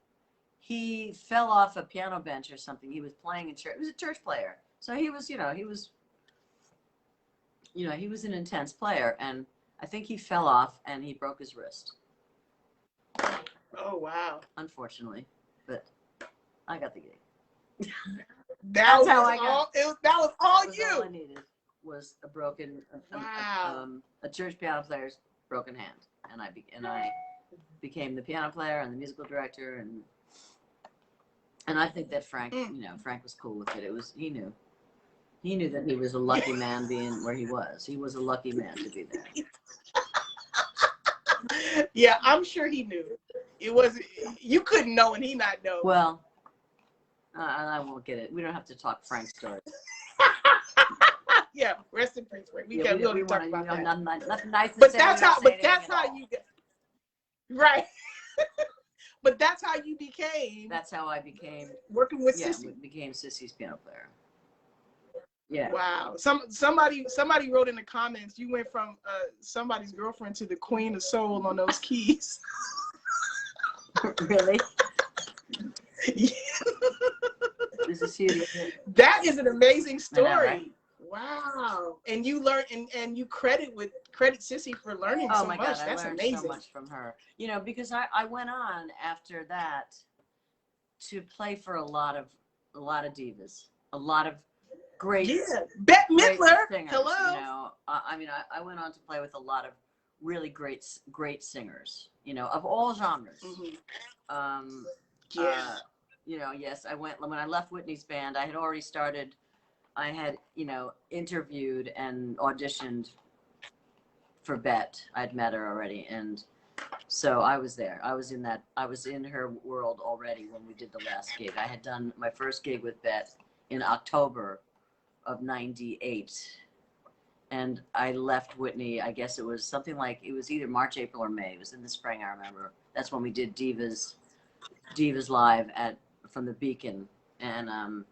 he fell off a piano bench or something. He was playing in church. He was a church player. So he was an intense player. And I think he fell off and he broke his wrist. Oh, wow. Unfortunately. But I got the gig. That was all you. All I needed was a broken, a church piano player's broken hand, and I became the piano player and the musical director, and I think that Frank, you know, Frank was cool with it. It was he knew that he was a lucky man being where he was. He was a lucky man to be there. Yeah, I'm sure he knew. It was you couldn't know and he not know. Well. I won't get it. We don't have to talk Frank's story. Yeah, rest in peace, Frank. We don't talk about that. Nothing nice but that's how you get right. But that's how you became. That's how I became working with Sissy. Yeah, became Sissy's piano player. Yeah. Wow. Somebody wrote in the comments, you went from somebody's girlfriend to the queen of soul on those keys. Really? Yeah. This is huge. That is an amazing story. Know, right? Wow. And you learned and you credit Sissy for learning so much. God, that's I learned amazing. so much from her. You know, because I went on after that to play for a lot of divas, a lot of great Bette Midler. Singers, hello. You know, I mean, I went on to play with a lot of really great singers, you know, of all genres. Mm-hmm. You know, yes, I went when I left Whitney's band. I had already started. I had, you know, interviewed and auditioned for Bette. I'd met her already, and so I was there. I was in her world already when we did the last gig. I had done my first gig with Bette in October of '98, and I left Whitney. I guess it was something like it was either March, April, or May. It was in the spring. I remember. That's when we did Divas Live from the Beacon, and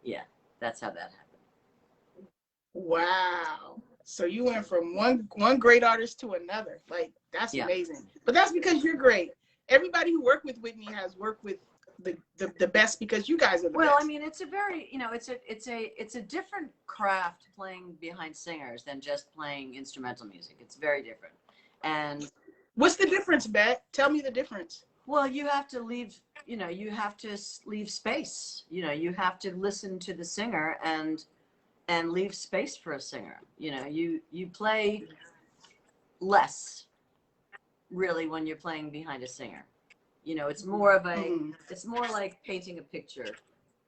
yeah, that's how that happened. Wow. So you went from one great artist to another. Like that's amazing. But that's because you're great. Everybody who worked with Whitney has worked with the best because you guys are the best. Well, I mean, it's a very, you know, it's a different craft playing behind singers than just playing instrumental music. It's very different. And what's the difference, Bette? Tell me the difference. Well, you have to leave space. You know, you have to listen to the singer and leave space for a singer. You know, you play less really when you're playing behind a singer. You know, it's more of a, it's more like painting a picture.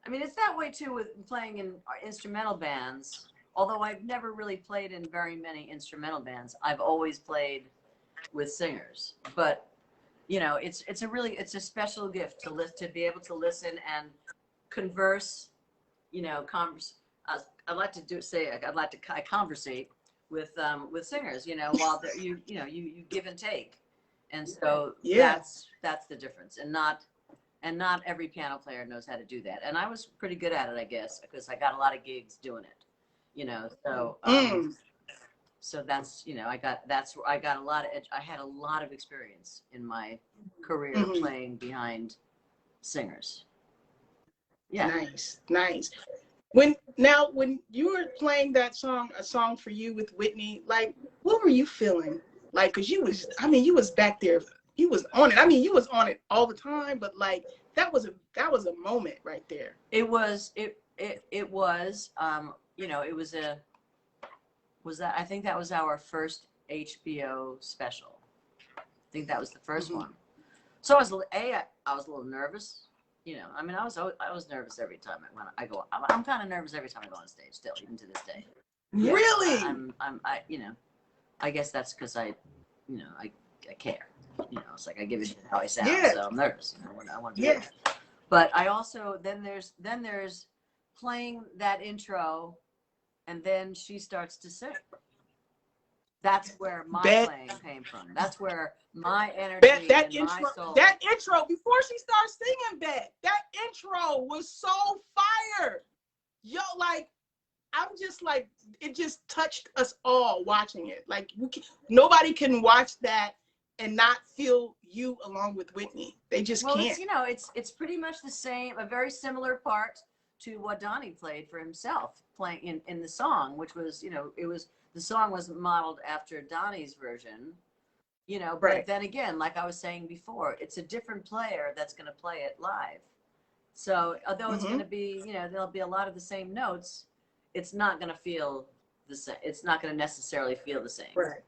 I mean, it's that way too with playing in instrumental bands. Although I've never really played in very many instrumental bands, I've always played with singers. But you know, it's a special gift to be able to listen and converse. You know, I'd like to I conversate with singers. You know, while you give and take, and so that's the difference. And not every piano player knows how to do that. And I was pretty good at it, I guess, because I got a lot of gigs doing it. You know, so so that's, you know, I had a lot of experience in my career playing behind singers. Yeah. Nice. When you were playing that song, A Song for You with Whitney, like, what were you feeling? Like, cause you was back there, you was on it. I mean, you was on it all the time, but like, that was a moment right there. It was, you know, I think that was our first HBO special. I think that was the first one. So I was a little nervous. You know, I mean, I was nervous every time I go. I'm kind of nervous every time I go on stage still, even to this day. Yeah, really? You know, I guess that's because I care. You know, it's like I give a shit how I sound, so I'm nervous. You know, I want to be there. But I also then there's playing that intro, and then she starts to sing. That's where my playing came from. That's where my energy my soul. That intro, before she starts singing, that intro was so fire. Yo, like, I'm just like, it just touched us all watching it. Like, nobody can watch that and not feel you along with Whitney. They just can't. It's, you know, it's pretty much the same, a very similar part to what Donnie played for himself, playing in the song, which was, you know, the song was modeled after Donnie's version, you know, but then again, like I was saying before, it's a different player that's going to play it live. So although it's going to be, you know, there'll be a lot of the same notes, it's not going to feel the same. It's not going to necessarily feel the same. Right.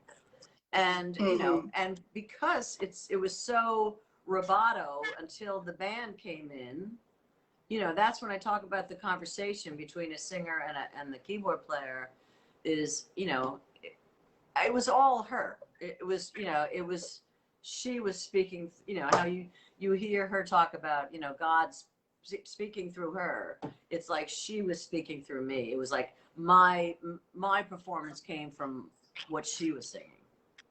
And, you know, and because it was so rubato until the band came in, you know, that's when I talk about the conversation between a singer and the keyboard player is, you know, it was all her. It was, you know, she was speaking, you know, how you hear her talk about, you know, God's speaking through her. It's like she was speaking through me. It was like my performance came from what she was singing,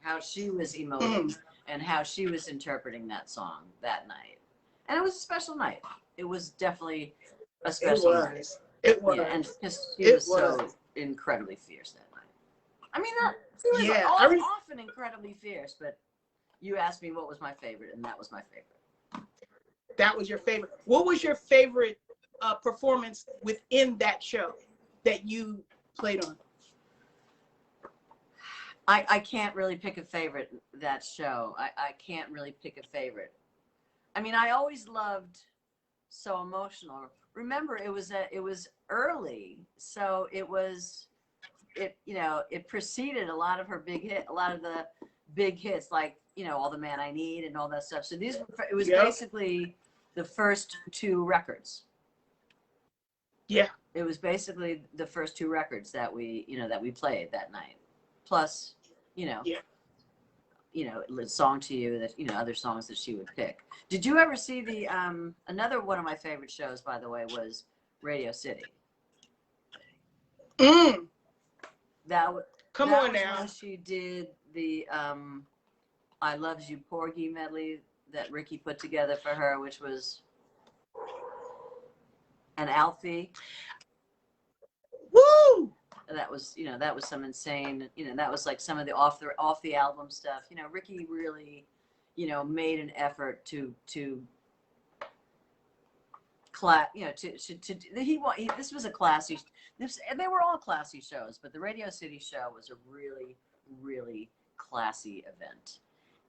how she was emoting, and how she was interpreting that song that night. And it was a special night. It was definitely a special night. It was. Yeah, and just she was so incredibly fierce that night. I mean, she was often incredibly fierce, but you asked me what was my favorite, and that was my favorite. That was your favorite. What was your favorite performance within that show that you played on? I can't really pick a favorite that show. I can't really pick a favorite. I mean, I always loved So Emotional. Remember, it was early, so it you know, it preceded a lot of the big hits, like, you know, All the Man I Need and all that stuff. So it was basically the first two records. Yeah. It was basically the first two records that we played that night. Plus, you know, Song to You, that, you know, other songs that she would pick. Did you ever see the another one of my favorite shows, by the way, was Radio City. That was when she did the I Loves You Porgy medley that Ricky put together for her, which was an Alfie. Woo! That was, you know, that was some insane, you know, that was like some of the off the album stuff. You know, Ricky really, you know, made an effort to this was a classy, and they were all classy shows, but the Radio City show was a really, really classy event.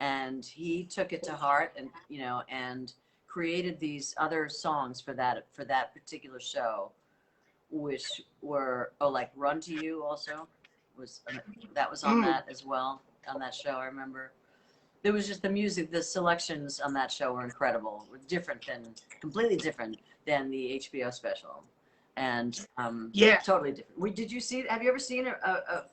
And he took it to heart, and, you know, and created these other songs for that particular show, which were, like Run to You also that was on that as well, on that show, I remember. there was just the music, the selections on that show were incredible. Were completely different than the HBO special, and yeah, totally different. Did you see? Have you ever seen a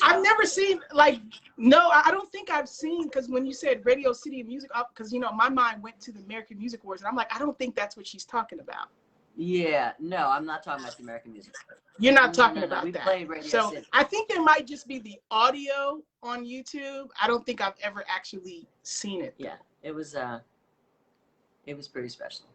I've never seen, like, no, I don't think I've seen, because when you said Radio City of Music, because, you know, my mind went to the American Music Awards, and I'm like, I don't think that's what she's talking about. Yeah, no, I'm not talking about the American Music Awards. You're not talking about we that. Played Radio so City. I think there might just be the audio on YouTube. I don't think I've ever actually seen it. Yeah, it was pretty special.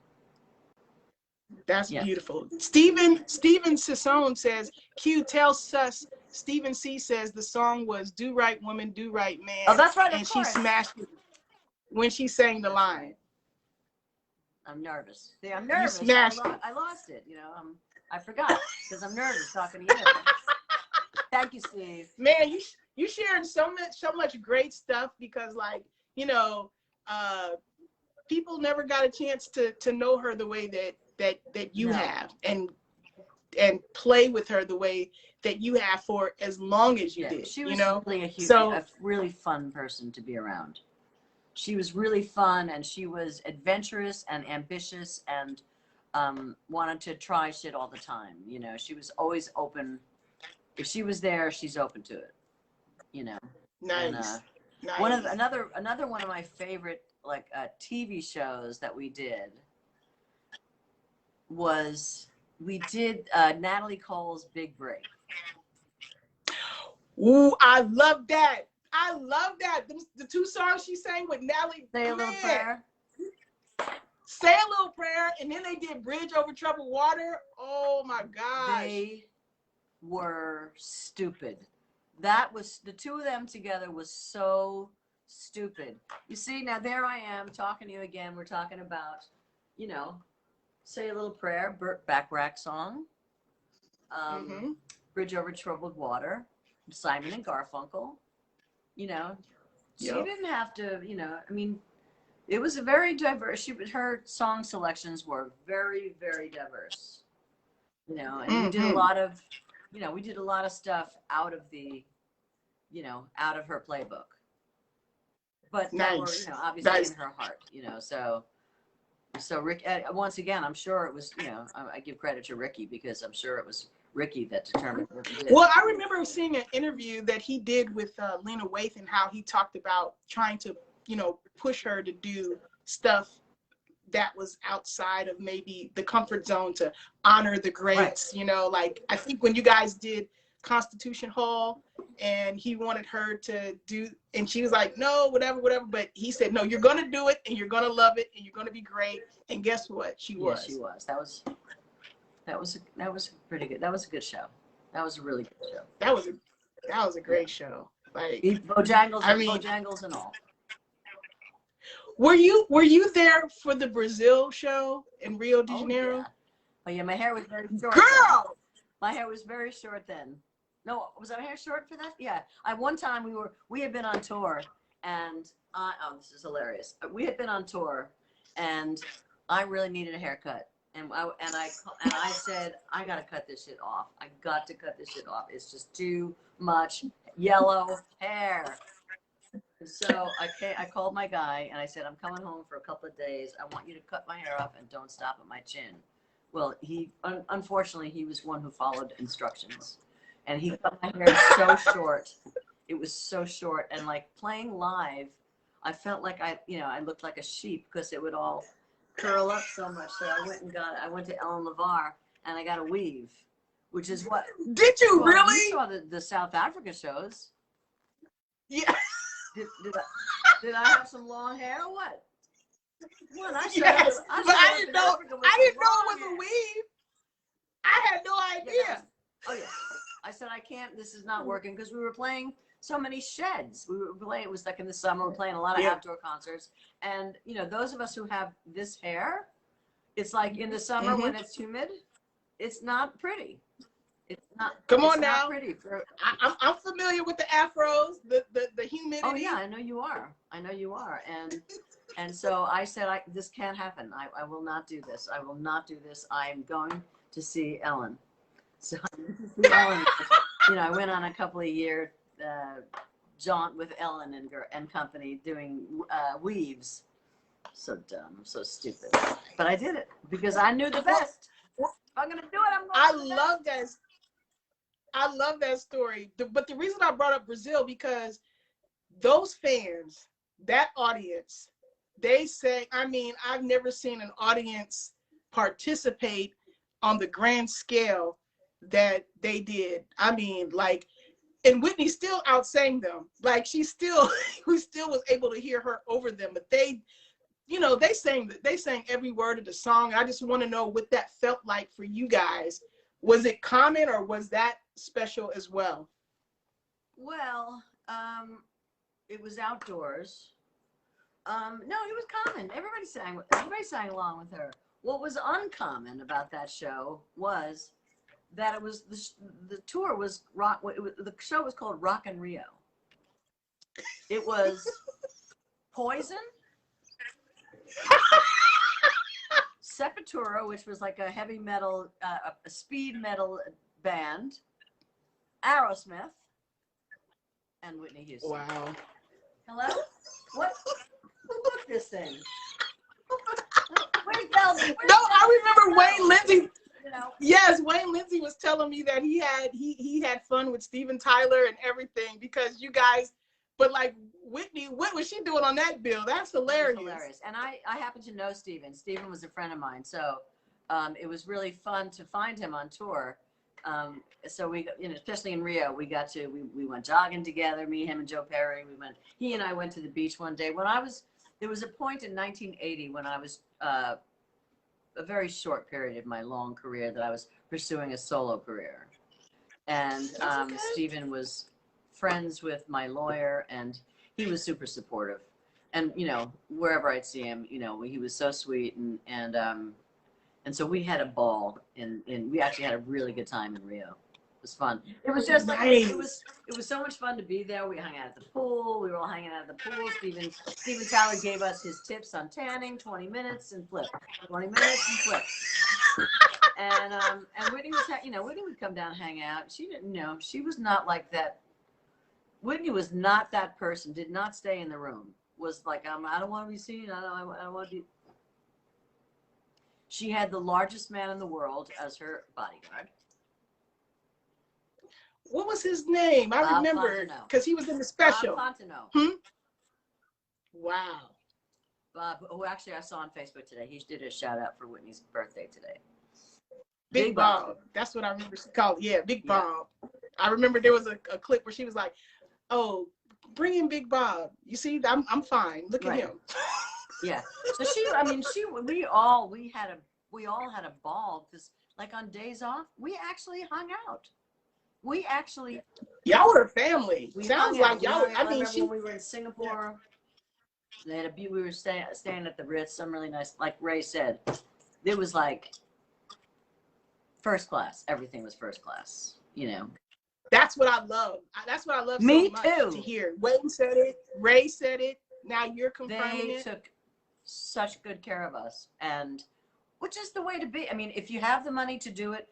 That's beautiful. Steven Sassone says, Q, tell Sus, Stephen C says the song was Do Right Woman, Do Right Man. Oh, that's right. And she smashed it when she sang the line. I'm nervous. See, I'm nervous. You smashed it. I lost it. You know, I forgot because I'm nervous talking to you. Thank you, Steve. Man, you sharing so much great stuff, because, like, you know, people never got a chance to know her the way that you have, and play with her the way that you have for as long as you did. She was, you know? really a really fun person to be around. She was really fun, and she was adventurous and ambitious, and wanted to try shit all the time. You know, she was always open. If she was there, she's open to it. You know. Nice. And, nice. Another one of my favorite TV shows that we did was Natalie Cole's Big Break. Ooh, I love that. I love that. The two songs she sang with Natalie. Say a Little Prayer. Say a Little Prayer, and then they did Bridge Over Troubled Water. Oh my gosh. They were stupid. That was, the two of them together was so stupid. You see, now there I am talking to you again. We're talking about, you know, Say a Little Prayer, Burt Bacharach song, Bridge Over Troubled Water, Simon and Garfunkel. You know, she didn't have to, you know, I mean, it was a very diverse, her song selections were very, very diverse, you know, and we did a lot of, you know, we did a lot of stuff out of the, you know, out of her playbook, but that were, you know, obviously in her heart, you know, so Rick, once again, I'm sure it was, you know, I give credit to Ricky, because I'm sure it was Ricky that determined what he did. Well, I remember seeing an interview that he did with Lena Waithe, and how he talked about trying to, you know, push her to do stuff that was outside of maybe the comfort zone to honor the greats, you know, like I think when you guys did Constitution Hall, and he wanted her to do, and she was like, no, whatever, but he said, no, you're going to do it, and you're going to love it, and you're going to be great. And guess what? She was. Yeah, she was. That was pretty good. That was a good show. That was a really good show. That was a great show. Like Bojangles, Bojangles and all. Were you there for the Brazil show in Rio de Janeiro? Yeah. Oh yeah, my hair was very short. Girl, then. My hair was very short then. No, was my hair short for that? Yeah. One time we had been on tour, and this is hilarious. We had been on tour, and I really needed a haircut. And I said, I gotta cut this shit off. I got to cut this shit off. It's just too much yellow hair. So I called my guy, and I said, I'm coming home for a couple of days. I want you to cut my hair off and don't stop at my chin. Well, unfortunately, he was one who followed instructions, and he cut my hair so short. It was so short, and like playing live, I felt like I looked like a sheep, because it would all curl up so much. So I went to Ellen LeVar, and I got a weave, which is what. Did you really? You saw the South Africa shows. Yeah. Did I have some long hair or what? Well, I didn't know it was a weave. I had no idea. Oh yeah. I said, I can't. This is not working, because we were playing so many sheds. We were playing. It was like in the summer. We're playing a lot of outdoor concerts, and you know, those of us who have this hair, it's like in the summer when it's humid, it's not pretty. It's not. Come on it's now. Not pretty. I'm familiar with the afros, the humidity. Oh yeah, I know you are. And so I said, this can't happen. I will not do this. I will not do this. I'm going to see Ellen. So Ellen, you know, I went on a couple of year jaunt with Ellen and company doing weaves. So dumb, so stupid. But I did it because I knew the best. If I'm gonna do it, I'm going. I love that story. But the reason I brought up Brazil, because those fans, that audience, they say, I mean, I've never seen an audience participate on the grand scale that they did. I mean, like, and Whitney still outsang them. Like, we still was able to hear her over them. But they, you know, they sang every word of the song. I just want to know what that felt like for you guys. Was it common, or was that special as well? Well, it was outdoors. No, it was common. Everybody sang along with her. What was uncommon about that show was that it was the tour was rock. The show was called Rock in Rio. It was Poison, Sepultura, which was like a heavy metal, a speed metal band, Aerosmith, and Whitney Houston. Wow. Hello? What? Who booked this thing? Where's Belgium? No, I remember Wayne Lindsay. You know. Yes, Wayne Lindsay was telling me that he had fun with Steven Tyler and everything, because you guys, but like Whitney, what was she doing on that bill? That's hilarious. Hilarious. And I happen to know Steven. Steven was a friend of mine, so it was really fun to find him on tour. So we, you know, especially in Rio, we went jogging together, me, him, and Joe Perry. He and I went to the beach one day. There was a point in 1980 when I was a very short period of my long career that I was pursuing a solo career. And okay. Steven was friends with my lawyer, and he was super supportive. And, you know, wherever I'd see him, you know, he was so sweet. And so we had a ball, and we actually had a really good time in Rio. It was fun. It was just like, nice. it was so much fun to be there. We hung out at the pool. We were all hanging out at the pool. Steven Tyler gave us his tips on tanning, 20 minutes and flip. 20 minutes and flip. And Whitney was, you know, Whitney would come down and hang out. She didn't know. She was not like that. Whitney was not that person, did not stay in the room. Was like, I don't want to be seen. I don't want to be. She had the largest man in the world as her bodyguard. What was his name? I remember, because he was in the special. Bob Fontenot. Wow. Bob, who actually I saw on Facebook today. He did a shout out for Whitney's birthday today. Big Bob. That's what I remember she called it. Yeah, Big Bob. I remember there was a clip where she was like, "Oh, bring in Big Bob. You see, I'm fine. Look at him." Yeah. So we all had a ball, because like on days off, we actually hung out. We actually. Y'all were a family. Sounds like y'all. I mean, when we were in Singapore, they had we were staying at the Ritz. Some really nice, like Ray said, it was like first class. Everything was first class. You know. That's what I love. That's what I love Me so much too. to hear. Wayne said it. Ray said it. Now you're confirming it. They took such good care of us, and which is the way to be. I mean, if you have the money to do it,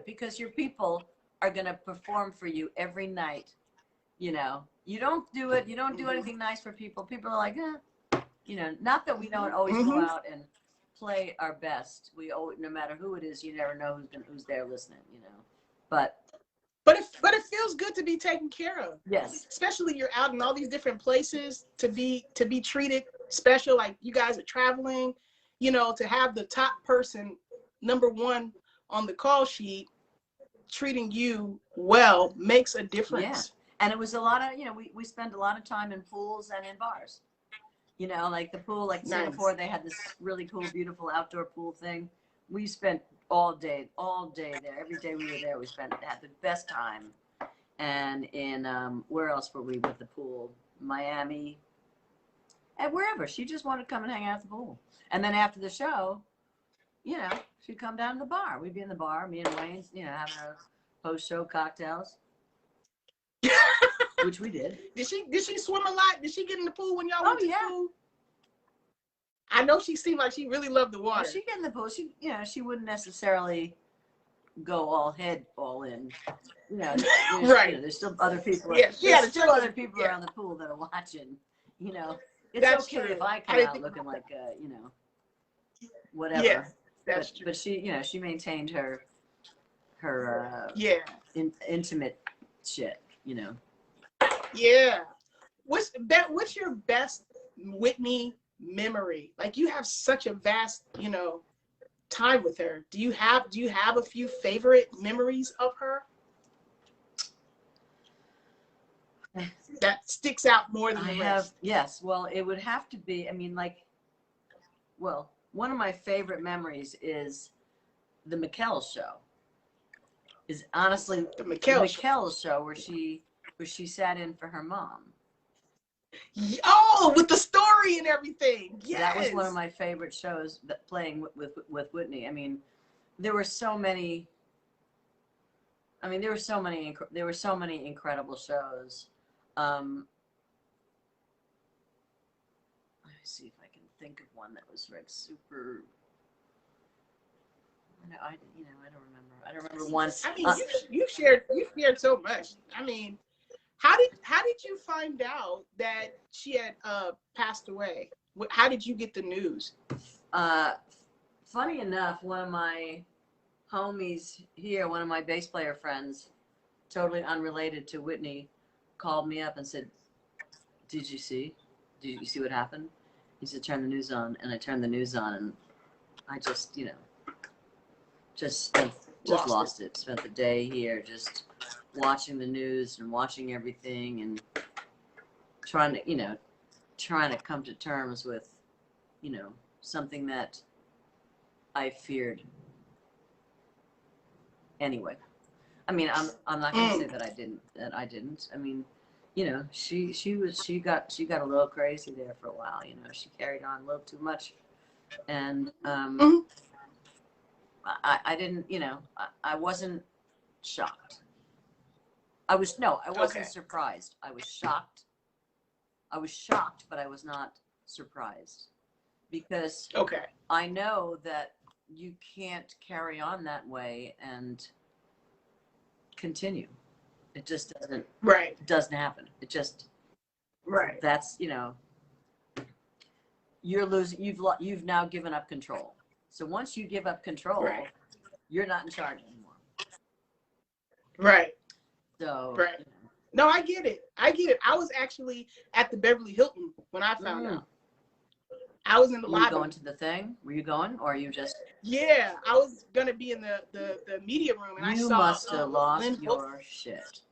because your people are going to perform for you every night. You know, you don't do it. You don't do anything nice for people. People are like, you know, not that we don't always go out and play our best. We always, no matter who it is, you never know who's there listening, you know, but it feels good to be taken care of. Yes. Especially you're out in all these different places to be treated special. Like you guys are traveling, you know, to have the top person, number one on the call sheet, treating you well makes a difference. Yeah. And it was a lot of, you know, we spent a lot of time in pools and in bars. You know, like the pool, like Singapore, they had this really cool, beautiful outdoor pool thing. We spent all day there. Every day we were there, had the best time. And in, where else were we with the pool? Miami. And wherever. She just wanted to come and hang out at the pool. And then after the show, you know, she'd come down to the bar. We'd be in the bar, me and Wayne, you know, having our post-show cocktails. Which we did. Did she swim a lot? Did she get in the pool when y'all went to the pool? I know she seemed like she really loved the water. Well, she'd get in the pool. She wouldn't necessarily go all in. You know, right. You know, there's still other people. Yeah, there's still other people around the pool that are watching. You know, it's that's okay true. if I come out looking like, you know, whatever. Yeah, that's true. But she, you know, she maintained her intimate shit. You know. Yeah. What's your best Whitney memory? Like, you have such a vast, you know, time with her. Do you have a few favorite memories of her that sticks out more than the rest? Yes. Well, it would have to be, I mean, like, well, one of my favorite memories is the McKell show. Is honestly the McKell show where she sat in for her mom. Oh, with the story and everything. Yes. That was one of my favorite shows, that playing with Whitney. I mean, there were so many incredible shows. Let me see if I can think of one that was like super. I don't remember one. I mean, you shared so much. I mean, how did you find out that she had passed away? How did you get the news? Funny enough, one of my homies here, one of my bass player friends, totally unrelated to Whitney, called me up and said, Did you see what happened? He said, turn the news on. And I turned the news on, and I just, you know, just lost it. Spent the day here just watching the news and watching everything and trying to come to terms with, you know, something that I feared. Anyway, I mean, I'm not going to say that I didn't. I mean, you know, she got a little crazy there for a while. You know, she carried on a little too much, and I didn't. You know, I wasn't shocked. I wasn't surprised. I was shocked. But I was not surprised, because I know that you can't carry on that way and continue. It just doesn't. Right. It doesn't happen. It just. Right. That's, you know. You're losing. You've now given up control. So once you give up control, you're not in charge anymore. Right. So. Right. No, I get it. I was actually at the Beverly Hilton when I found out. I was in the lobby. Were you going to the thing? Were you going, or are you just? Yeah, I was gonna be in the media room, and I saw. You must have lost your shit.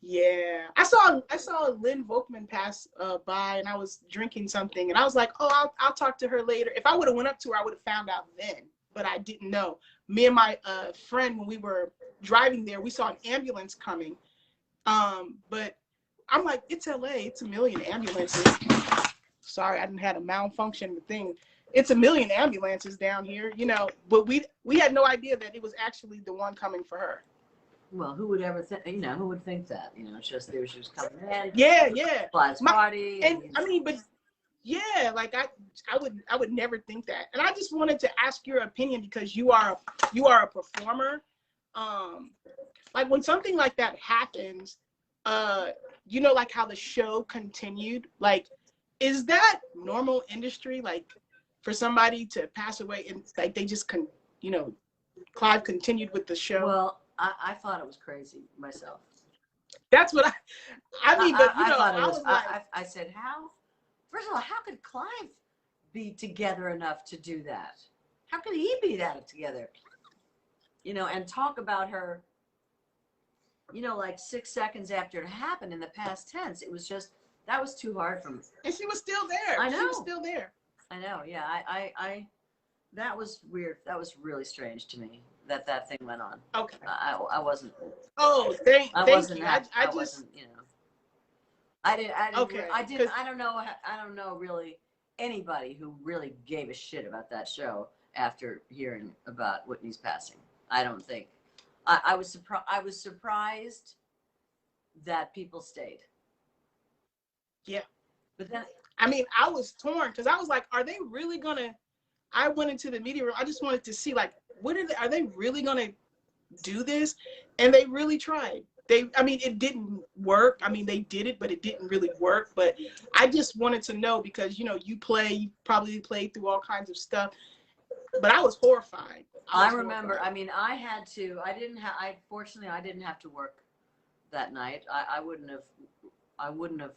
Yeah, I saw Lynn Volkman pass by, and I was drinking something, and I was like, oh, I'll talk to her later. If I would have went up to her, I would have found out then, but I didn't know. Me and my friend, when we were driving there, we saw an ambulance coming. But I'm like, it's LA, it's a million ambulances. Sorry, I didn't have a malfunction thing. It's a million ambulances down here, you know, but we had no idea that it was actually the one coming for her. Well, who would ever think, you know, who would think that? You know, it's just there she was coming in. Yeah. Party. And I mean, but yeah, like I would never think that. And I just wanted to ask your opinion, because you are a performer. Like, when something like that happens, you know, like how the show continued, like, is that normal industry, like, for somebody to pass away and like they just you know, Clive continued with the show? Well, I thought it was crazy myself. That's what I mean, but you know, I was like, I said, how? First of all, how could Clive be together enough to do that? How could he be that together? You know, and talk about her, you know, like 6 seconds after it happened in the past tense. It was just, that was too hard for me. And she was still there. I know. She was still there. I know. Yeah. I that was weird. That was really strange to me that thing went on. Okay. I wasn't. Oh, thank you. I wasn't, you know. I didn't. Okay. I don't know really anybody who really gave a shit about that show after hearing about Whitney's passing. I don't think. I was surprised that people stayed. Yeah. But then, I mean, I was torn, because I was like, are they really gonna? I went into the media room. I just wanted to see, like, are they really gonna do this? And they really tried. I mean, it didn't work. I mean, they did it, but it didn't really work. But I just wanted to know because, you know, you probably played through all kinds of stuff, but I was horrified. I remember, I mean, fortunately, I didn't have to work that night. I wouldn't have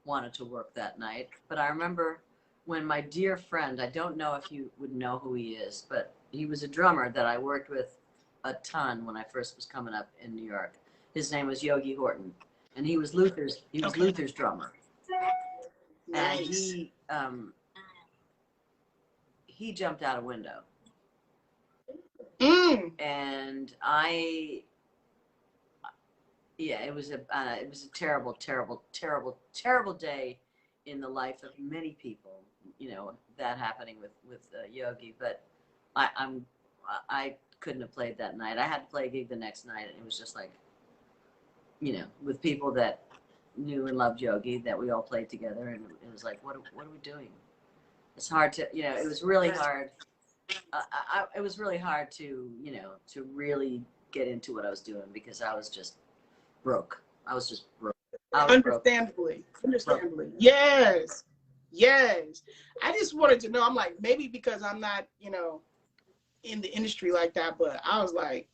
wanted to work that night. But I remember when my dear friend, I don't know if you would know who he is, but he was a drummer that I worked with a ton when I first was coming up in New York. His name was Yogi Horton, and he was Luther's drummer. Nice. And he jumped out a window. And it was a terrible, terrible, terrible, terrible day in the life of many people, you know, that happening with Yogi. But I couldn't have played that night. I had to play a gig the next night, and it was just like, you know, with people that knew and loved Yogi, that we all played together, and it was like, what are we doing? It's hard to, you know, it was really hard. It was really hard to, you know, to really get into what I was doing because I was just broke. I was just broke. Understandably. Yes. I just wanted to know, I'm like, maybe because I'm not, you know, in the industry like that, but I was like,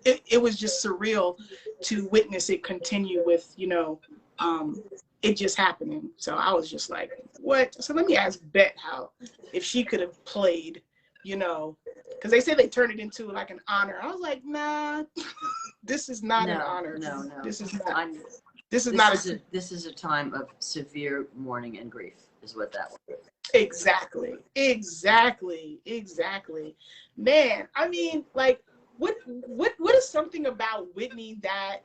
it was just surreal to witness it continue with, you know, it just happening. So I was just like, what? So let me ask Bette if she could have played, you know, because they say they turned it into like an honor. I was like, nah, this is not an honor. No. This is not. This is a time of severe mourning and grief, is what that was. Exactly. Man, I mean, like, what is something about Whitney that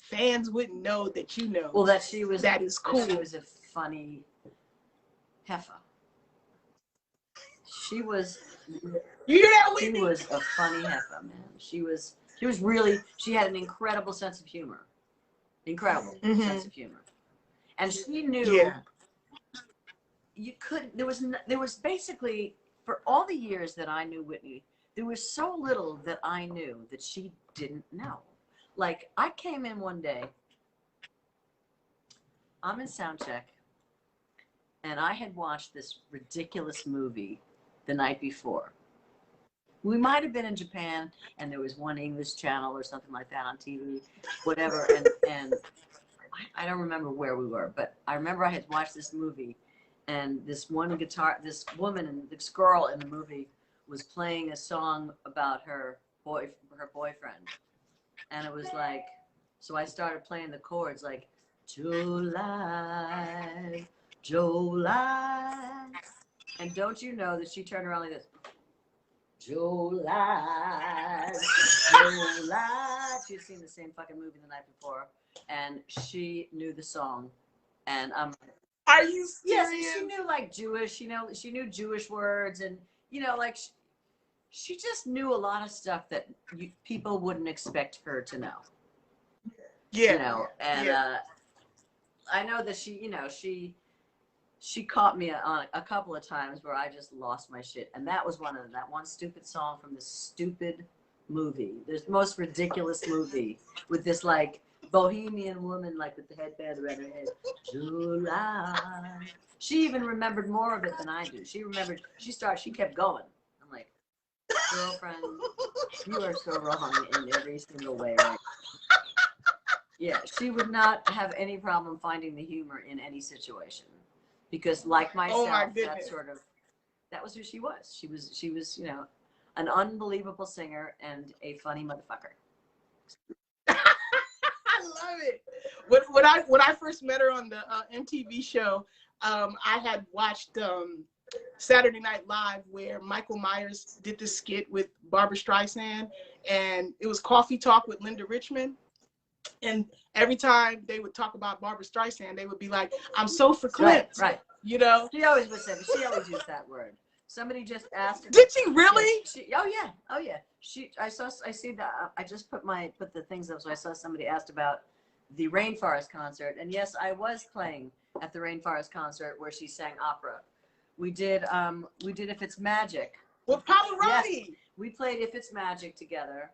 fans wouldn't know that you know? Well, that is cool. She was a funny heifer. She was. You hear that, Whitney? She was a funny heifer, man. She had an incredible sense of humor. Sense of humor. And she knew there was basically, for all the years that I knew Whitney, there was so little that I knew that she didn't know. Like, I came in one day, I'm in sound check, and I had watched this ridiculous movie the night before. We might have been in Japan, and there was one English channel or something like that on TV, whatever, and I don't remember where we were, but I remember I had watched this movie, and this woman and this girl in the movie was playing a song about her boyfriend, and it was like, so I started playing the chords like July, July, and don't you know that she turned around like this, July, July. She had seen the same fucking movie the night before, and she knew the song, and are you serious? Yes, she knew like Jewish, you know, she knew Jewish words, and you know, like she just knew a lot of stuff that people wouldn't expect her to know. Yeah. You know, and I know that she, you know, she caught me on a couple of times where I just lost my shit, and that was one of them. That one stupid song from this stupid movie, this most ridiculous movie with this like bohemian woman, like with the headband around her head. July. She even remembered more of it than I do. She remembered. She kept going. I'm like, girlfriend, you are so wrong in every single way. Right? Yeah, she would not have any problem finding the humor in any situation. Because like myself, that was who she was. She was, you know, an unbelievable singer and a funny motherfucker. I love it. When I first met her on the MTV show, I had watched Saturday Night Live where Michael Myers did this skit with Barbra Streisand, and it was Coffee Talk with Linda Richmond. And every time they would talk about Barbra Streisand, they would be like, "I'm so verklempt." Right. You know? She always would say, she always used that word. Somebody just asked her. Did she really? Oh yeah. I just put the things up, so I saw somebody asked about the Rainforest concert. And yes, I was playing at the Rainforest concert where she sang opera. We did If It's Magic With Pavarotti. Yes, we played If It's Magic together,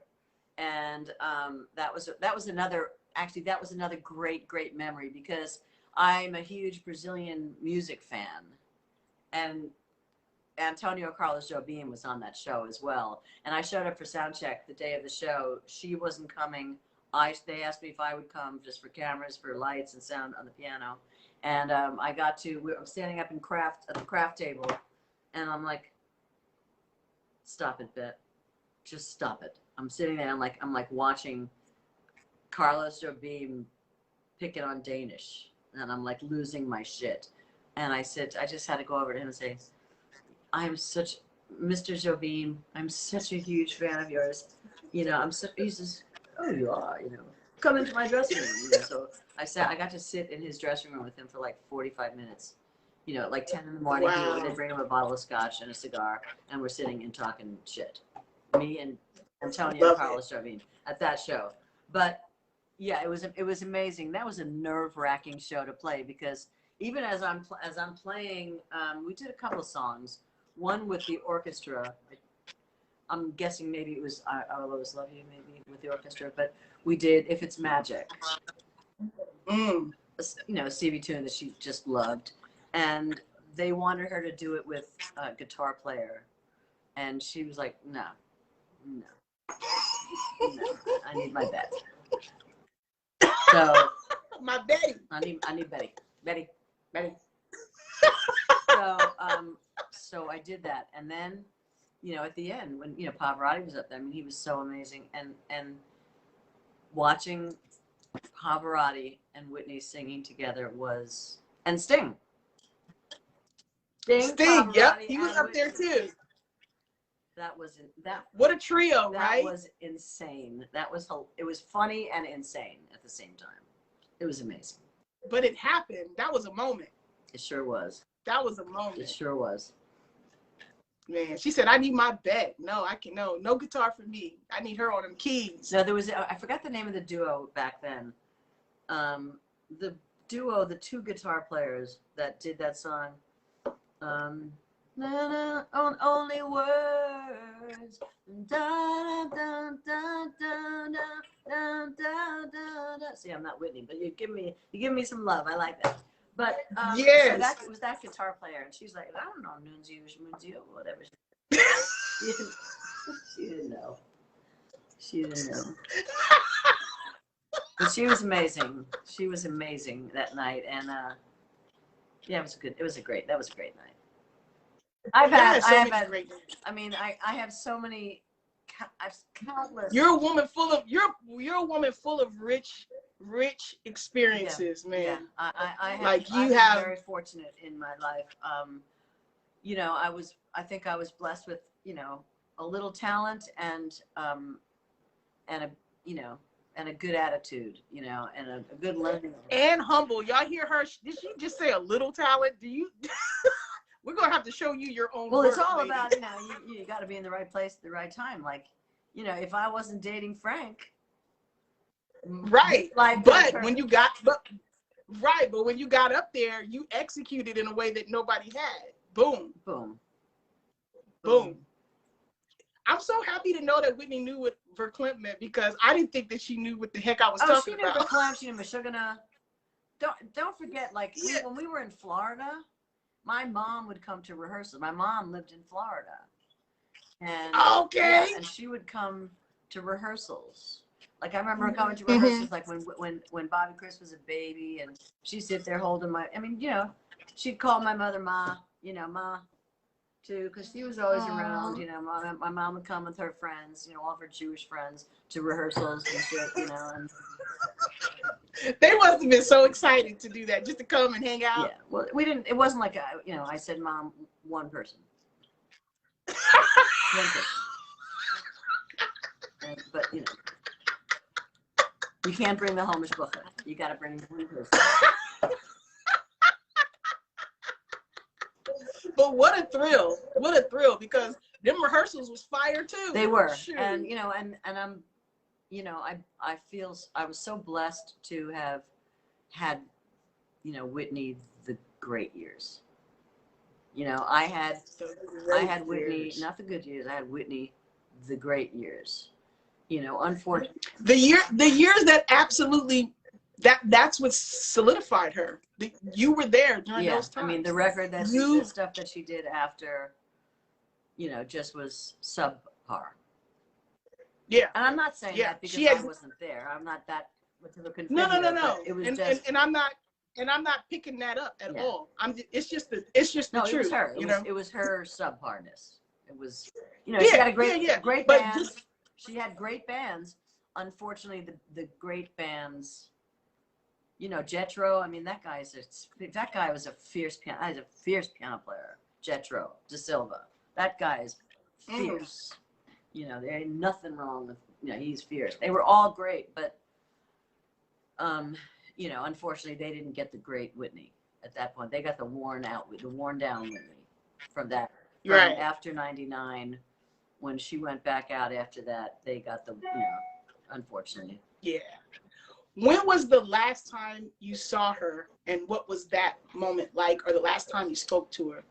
and that was another great memory, because I'm a huge Brazilian music fan, and Antonio Carlos Jobim was on that show as well. And I showed up for sound check the day of the show. She wasn't coming. They asked me if I would come just for cameras, for lights and sound on the piano. And I'm standing up at the craft table, and I'm like, stop it, Bet. Just stop it. I'm sitting there, I'm like watching Carlos Jobim picking on Danish, and I'm like losing my shit. And I just had to go over to him and say, Mr. Jobim, I'm such a huge fan of yours. He says, oh, you are, come into my dressing room. So I got to sit in his dressing room with him for like 45 minutes. At like 10 in the morning, Wow. They bring him a bottle of scotch and a cigar, and we're sitting and talking shit. Me and Antonio Carlos Jobim at that show. But yeah, it was amazing. That was a nerve-wracking show to play, because even as I'm playing, we did a couple of songs. One with the orchestra. I'm guessing maybe it was I'll Always Love You, maybe with the orchestra. But we did If It's Magic. A Stevie tune that she just loved, and they wanted her to do it with a guitar player, and she was like, no, I need my Bet. So my Betty. I need Betty. So I did that, and then, at the end when Pavarotti was up there, I mean, he was so amazing, and watching Pavarotti and Whitney singing together and Sting. Yep, he was up there too. What a trio, right? That was insane. It was funny and insane at the same time. It was amazing. But it happened. That was a moment. It sure was. That was a moment. It sure was. Man, she said, I need my Bet. No, no guitar for me. I need her on them keys. No, I forgot the name of the duo back then. The duo, the two guitar players that did that song. Only words. Da, da, da, da, da, da, da, da. See, I'm not Whitney, but you give me some love. I like that. But yes. So that was that guitar player, and she's like, I don't know, Nunzio, whatever. She didn't know. She didn't know. But she was amazing. She was amazing that night, and yeah, that was a great night. I have so many, countless. You're a woman full of rich experiences, man. Yeah, I have, like I've been very fortunate in my life. I think I was blessed with, a little talent and a good attitude, and a good learning. And humble. Y'all hear her? Did she just say a little talent? Do you? We're gonna have to show you your own. Well, work, it's all lady. about you got to be in the right place at the right time. Like, if I wasn't dating Frank, right? But when you got up there, you executed in a way that nobody had. Boom, boom, boom. I'm so happy to know that Whitney knew what Verklempt meant, because I didn't think that she knew what the heck I was talking about. She knew Verklempt, she knew Meshuggah. Don't forget, like, when we were in Florida, my mom would come to rehearsal. My mom lived in Florida, and and she would come to rehearsals. Like, I remember her coming to rehearsals, like when Bobby Chris was a baby, and she'd sit there holding she'd call my mother Ma, Ma, too, because she was always around. My mom would come with her friends, all of her Jewish friends, to rehearsals and shit, and. They must have been so excited to do that, just to come and hang out. Yeah, well, we didn't. It wasn't like I said, Mom, one person. One person. But you can't bring the whole mishpacha. You got to bring one person. But what a thrill! What a thrill! Because them rehearsals was fire too. They were, Shoot. and I'm. I feel I was so blessed to have had, Whitney, the great years. You know, I had Whitney, not the good years. I had Whitney, the great years. You know, unfortunately, the years that absolutely that's what solidified her. You were there during those times. I mean, the record that the stuff that she did after, you know, just was subpar. Yeah, and I'm not saying that because I wasn't there. I'm not that much of a contributor. No. It was and I'm not picking that up at all. It's just the truth. It was her. It was her subparness. It was, you know, she had a great bands. She had great bands. Unfortunately, the great bands, you know, Jetro. I mean, that guy was a fierce piano player. Jetro De Silva. That guy is fierce. You know, there ain't nothing wrong with. You know, he's fierce. They were all great, but you know, unfortunately, they didn't get the great Whitney at that point. They got the worn down Whitney from that. Right. After 99, when she went back out after that, they got the, you know, unfortunately. Yeah. When was the last time you saw her, and what was that moment like, or the last time you spoke to her?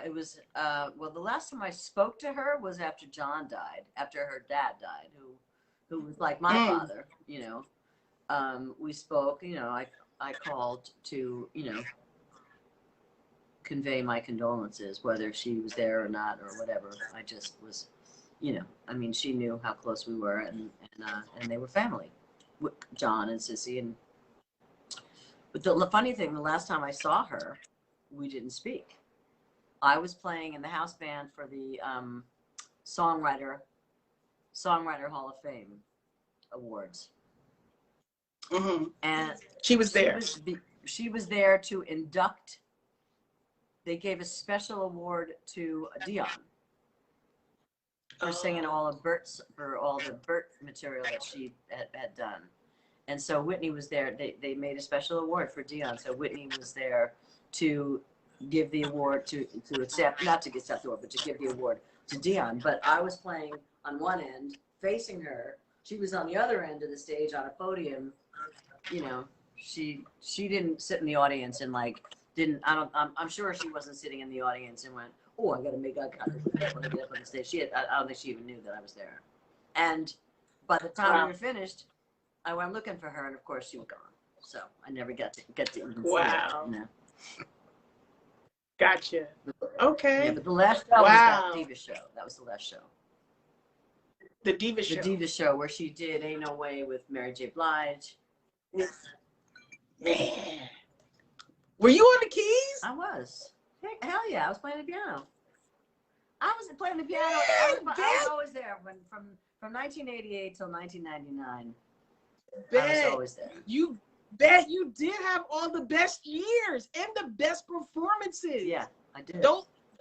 It was, well, the last time I spoke to her was after John died, after her dad died, who was like my father, you know. We spoke, you know, I called to, you know, convey my condolences, whether she was there or not or whatever. I just was, you know, I mean, she knew how close we were, and they were family, John and Sissy. But the funny thing, the last time I saw her, we didn't speak. I was playing in the house band for the Songwriter Hall of Fame Awards. Mm-hmm. And she was there. She was there to induct. They gave a special award to Dion for singing all the Bert material that she had done. And so Whitney was there. They made a special award for Dion. So Whitney was there to give the award to accept, not to accept the award, but to give the award to Dion. But I was playing on one end, facing her. She was on the other end of the stage on a podium. You know, she didn't sit in the audience and like I'm sure she wasn't sitting in the audience and went, oh, I got to make eye contact with her when I get up on the stage. I don't think she even knew that I was there. And by the time we were finished, I went looking for her, and of course she was gone. So I never got to even see her. You know? Gotcha. Okay. Yeah, but the last show was that Diva show. That was the last show. The Diva show. The Diva show, where she did Ain't No Way with Mary J. Blige. Man. Were you on the keys? I was. Hell yeah, I was playing the piano. I was playing the piano. I was always there from 1988 till 1999. I was always there. You did have all the best years and the best performances. Yeah, I did.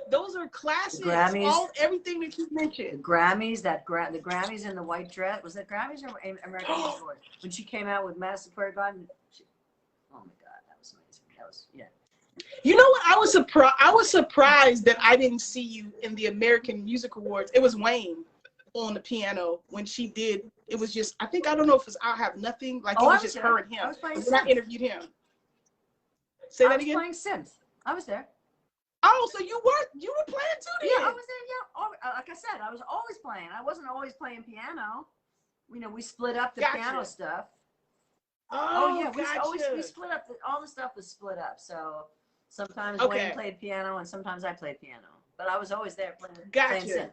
Those are classics. The Grammys, everything that you mentioned. The Grammys, the Grammys in the white dress. Was that Grammys or American Music Awards? When she came out with Madison Square Garden. Oh my God, that was amazing. That was, yeah. You know what? I was surprised that I didn't see you in the American Music Awards. It was Wayne on the piano when she did. It was just, I don't know if it was I Have Nothing. Like, it was just her and him. When I interviewed him. Say that again? I was playing synth. I was there. Oh, so you were playing too then? Yeah, I was there. Yeah, like I said, I was always playing. I wasn't always playing piano. You know, we split up the piano stuff. Oh yeah, we split up. All the stuff was split up. So sometimes Wayne played piano and sometimes I played piano. But I was always there playing synth.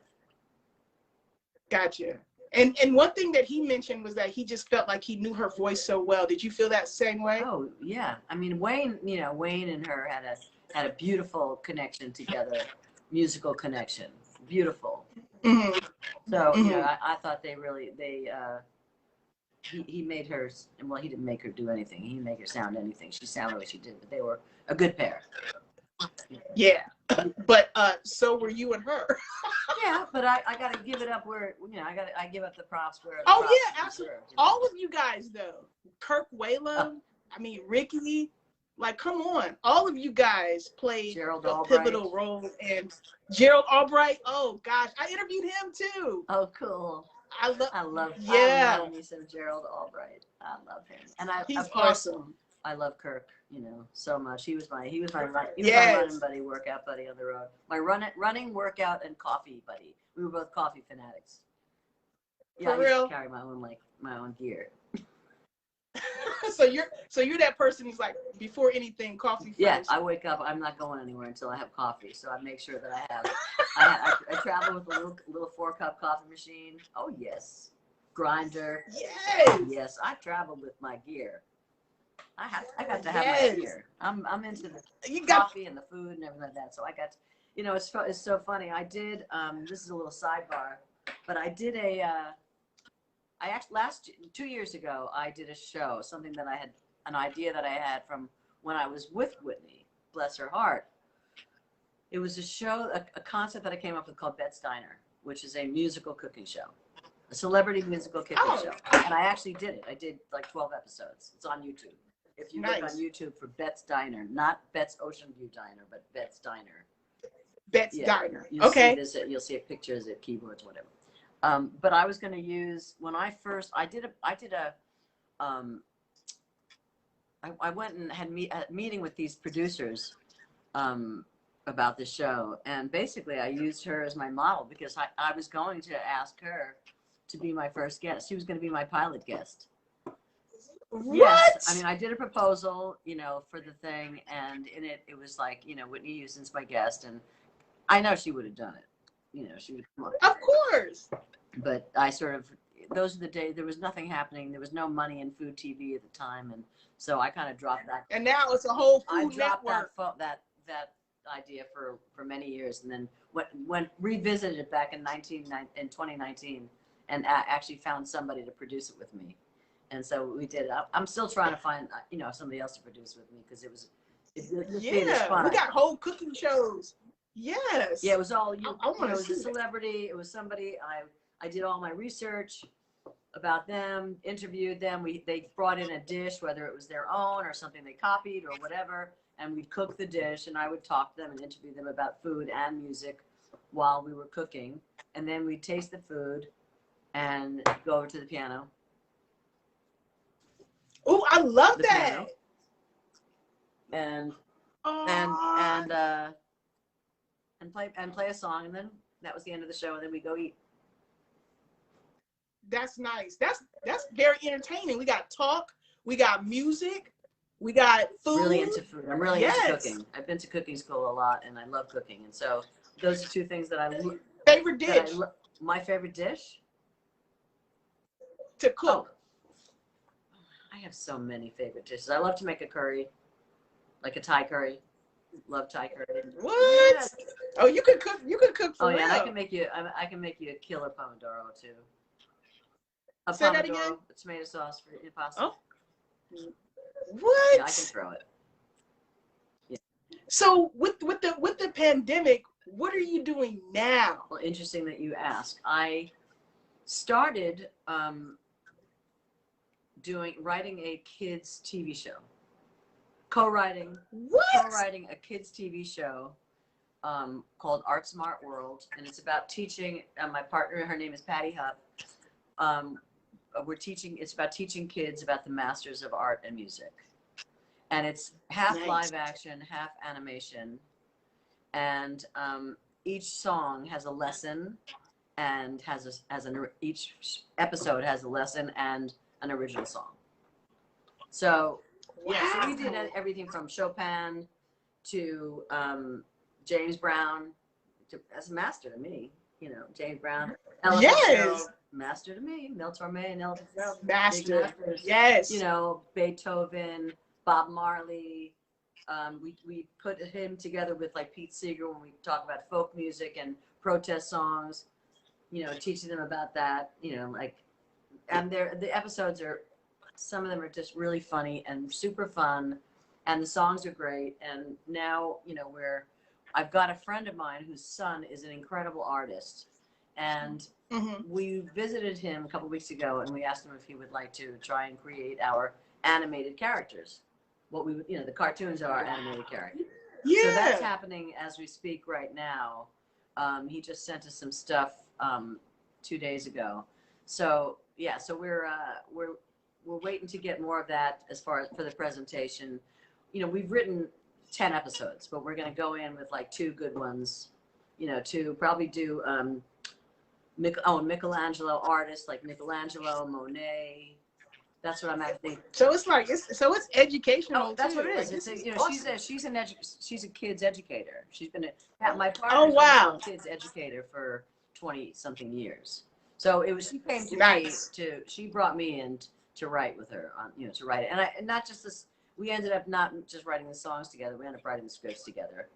Gotcha. And one thing that he mentioned was that he just felt like he knew her voice so well. Did you feel that same way? Oh yeah. I mean, Wayne and her had a beautiful connection together, musical connection, beautiful. Mm-hmm. So you know, I thought he made her. Well, he didn't make her do anything. He didn't make her sound anything. She sounded like she did, but they were a good pair. Yeah, but so were you and her. Yeah, but I got to give it up where I give up the props where. Absolutely. All of you guys though, Kirk Whalum, I mean Ricky, like come on, all of you guys played a pivotal role. And Gerald Albright, oh gosh, I interviewed him too. Oh cool. I love yeah. I love me some Gerald Albright. I love him, and he's awesome. I love Kirk, you know, so much. He was my Yes. running buddy, workout buddy on the road. My running, workout, and coffee buddy. We were both coffee fanatics. Yeah, For I used real? to carry my own gear. So you're that person who's like, before anything, coffee first. Yeah, I wake up. I'm not going anywhere until I have coffee. So I make sure that I have. I travel with a little 4-cup coffee machine. Oh yes, grinder. Yes. Yes, I traveled with my gear. I got to have Yes. my gear. I'm into the You got coffee and the food and everything like that. So I got to, you know, it's so funny. I did. This is a little sidebar, but I did I actually 2 years ago, I did a show, something that I had, an idea that I had from when I was with Whitney, bless her heart. It was a show, a concept that I came up with called Bette's Diner, which is a musical cooking show, a celebrity musical cooking show. And I actually did it. I did like 12 episodes. It's on YouTube. If you look on YouTube for Bette's Diner, not Bette's Ocean View Diner, but Bette's Diner. Bette's Diner. You'll Okay. You'll see pictures of keyboards, whatever. But I was going to use, when I first, I went and had a meeting with these producers about the show. And basically I used her as my model because I was going to ask her to be my first guest. She was going to be my pilot guest. What? Yes. I mean, I did a proposal, you know, for the thing. And in it, it was like, you know, Whitney Houston's my guest. And I know she would have done it. You know, she would come on. Of course. But I sort of, those are the days, there was nothing happening. There was no money in food TV at the time. And so I kind of dropped that. And now it's a whole food I dropped network. that idea for many years. And then went revisited it back in 2019 and actually found somebody to produce it with me. And so we did. I'm still trying to find, you know, somebody else to produce with me because it was fun. We got whole cooking shows. Yes. Yeah, it was all, I want to it was see a celebrity. It was somebody, I did all my research about them, interviewed them. They brought in a dish, whether it was their own or something they copied or whatever, and we'd cook the dish, and I would talk to them and interview them about food and music while we were cooking. And then we'd taste the food and go over to the piano. Oh, I love that. Piano. And play a song, and then that was the end of the show, and then we go eat. That's nice. That's very entertaining. We got talk, we got music, we got food. Really into food. I'm really into cooking. I've been to cooking school a lot, and I love cooking. And so those are two things that I favorite dish. My favorite dish to cook. Oh, I have so many favorite dishes. I love to make a curry, like a Thai curry. Love Thai curry. What? Yes. Oh, you could cook. You could cook for real. Oh yeah, and I can make you a killer pomodoro too. Say that again. A tomato sauce for your pasta. Oh. What? Yeah, I can throw it. Yeah. So with the pandemic, what are you doing now? Well, interesting that you ask. I started writing a kids TV show. Co-writing a kids TV show called Art Smart World, and it's about teaching. My partner, her name is Patty Hupp. It's about teaching kids about the masters of art and music, and it's half live action, half animation, and each song has a lesson, and each episode has a lesson and an original song. So. Yeah, so we did everything from Chopin to James Brown. That's a master to me, you know. James Brown. Yes. Master to me. Mel Torme and Ella Fitzgerald. Master. Yes. You know, Beethoven, Bob Marley. We put him together with like Pete Seeger when we talk about folk music and protest songs. You know, teaching them about that. You know, like, and the episodes are. Some of them are just really funny and super fun, and the songs are great. And now, you know, I've got a friend of mine whose son is an incredible artist, and we visited him a couple weeks ago, and we asked him if he would like to try and create our animated characters. The cartoons are our animated characters. Yeah. So that's happening as we speak right now. He just sent us some stuff 2 days ago. So yeah, so we're waiting to get more of that as far as for the presentation. You know, we've written 10 episodes, but we're going to go in with like 2 good ones, you know, to probably do Michelangelo artists like Michelangelo, Monet. That's what I'm actually. So it's like it's educational. Oh, that's too. what it is. Like, It's a, you know, awesome. she's a kids educator. She's been my partner's Oh, wow. been a kids educator for 20 something years. So it was, she came to Nice. me she brought me in to write with her on, you know, to write it. And not just this, we ended up not just writing the songs together, we ended up writing the scripts together.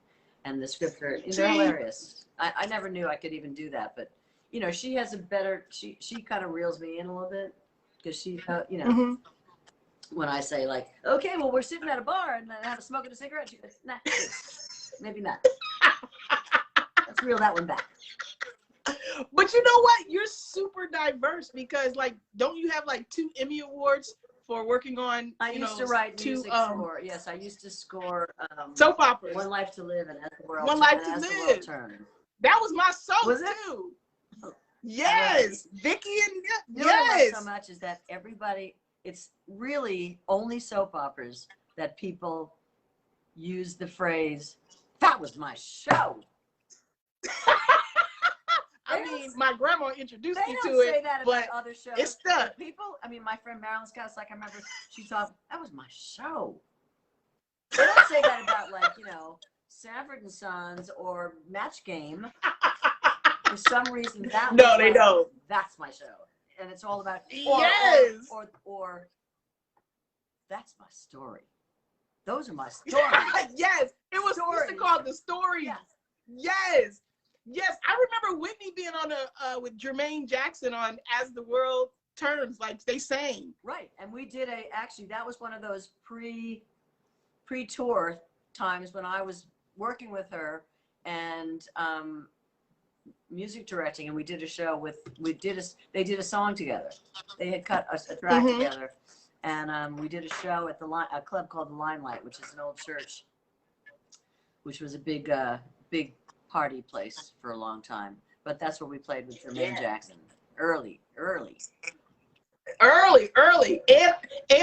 And the scripts are, they're hilarious. I never knew I could even do that, but you know, she has a better, she kind of reels me in a little bit because she, you know, when I say like, okay, well, we're sitting at a bar and I have a smoking a cigarette, she goes, nah, maybe not. Let's reel that one back. But you know what? You're super diverse because, like, don't you have like 2 Emmy Awards for working on? I used to write music for. Yes, I used to score soap operas. One Life to Live and As the World. One Life to Live. That was my soap was it? too. Yes, right. Vicky and you know what I love so much is that everybody. It's really only soap operas that people use the phrase "That was my show." I mean, my grandma introduced me to it, that but other shows. It's stuck. People, I mean, my friend Marilyn Scott's like, I remember she thought, that was my show. They don't say that about, like, you know, Sanford and Sons or Match Game. For some reason, that no, they don't. That's my show. And it's all about, yes. Or that's my story. Those are my stories. Yes, it was used to call the stories. Yes. Yes. Yes, I remember Whitney being on with Jermaine Jackson on As the World Turns, like they sang. Right, and we did actually that was one of those pre-tour times when I was working with her and music directing, and we did a show they did a song together. They had cut a track together, and we did a show at a club called the Limelight, which is an old church, which was a big party place for a long time, but that's where we played with Jermaine Jackson early, and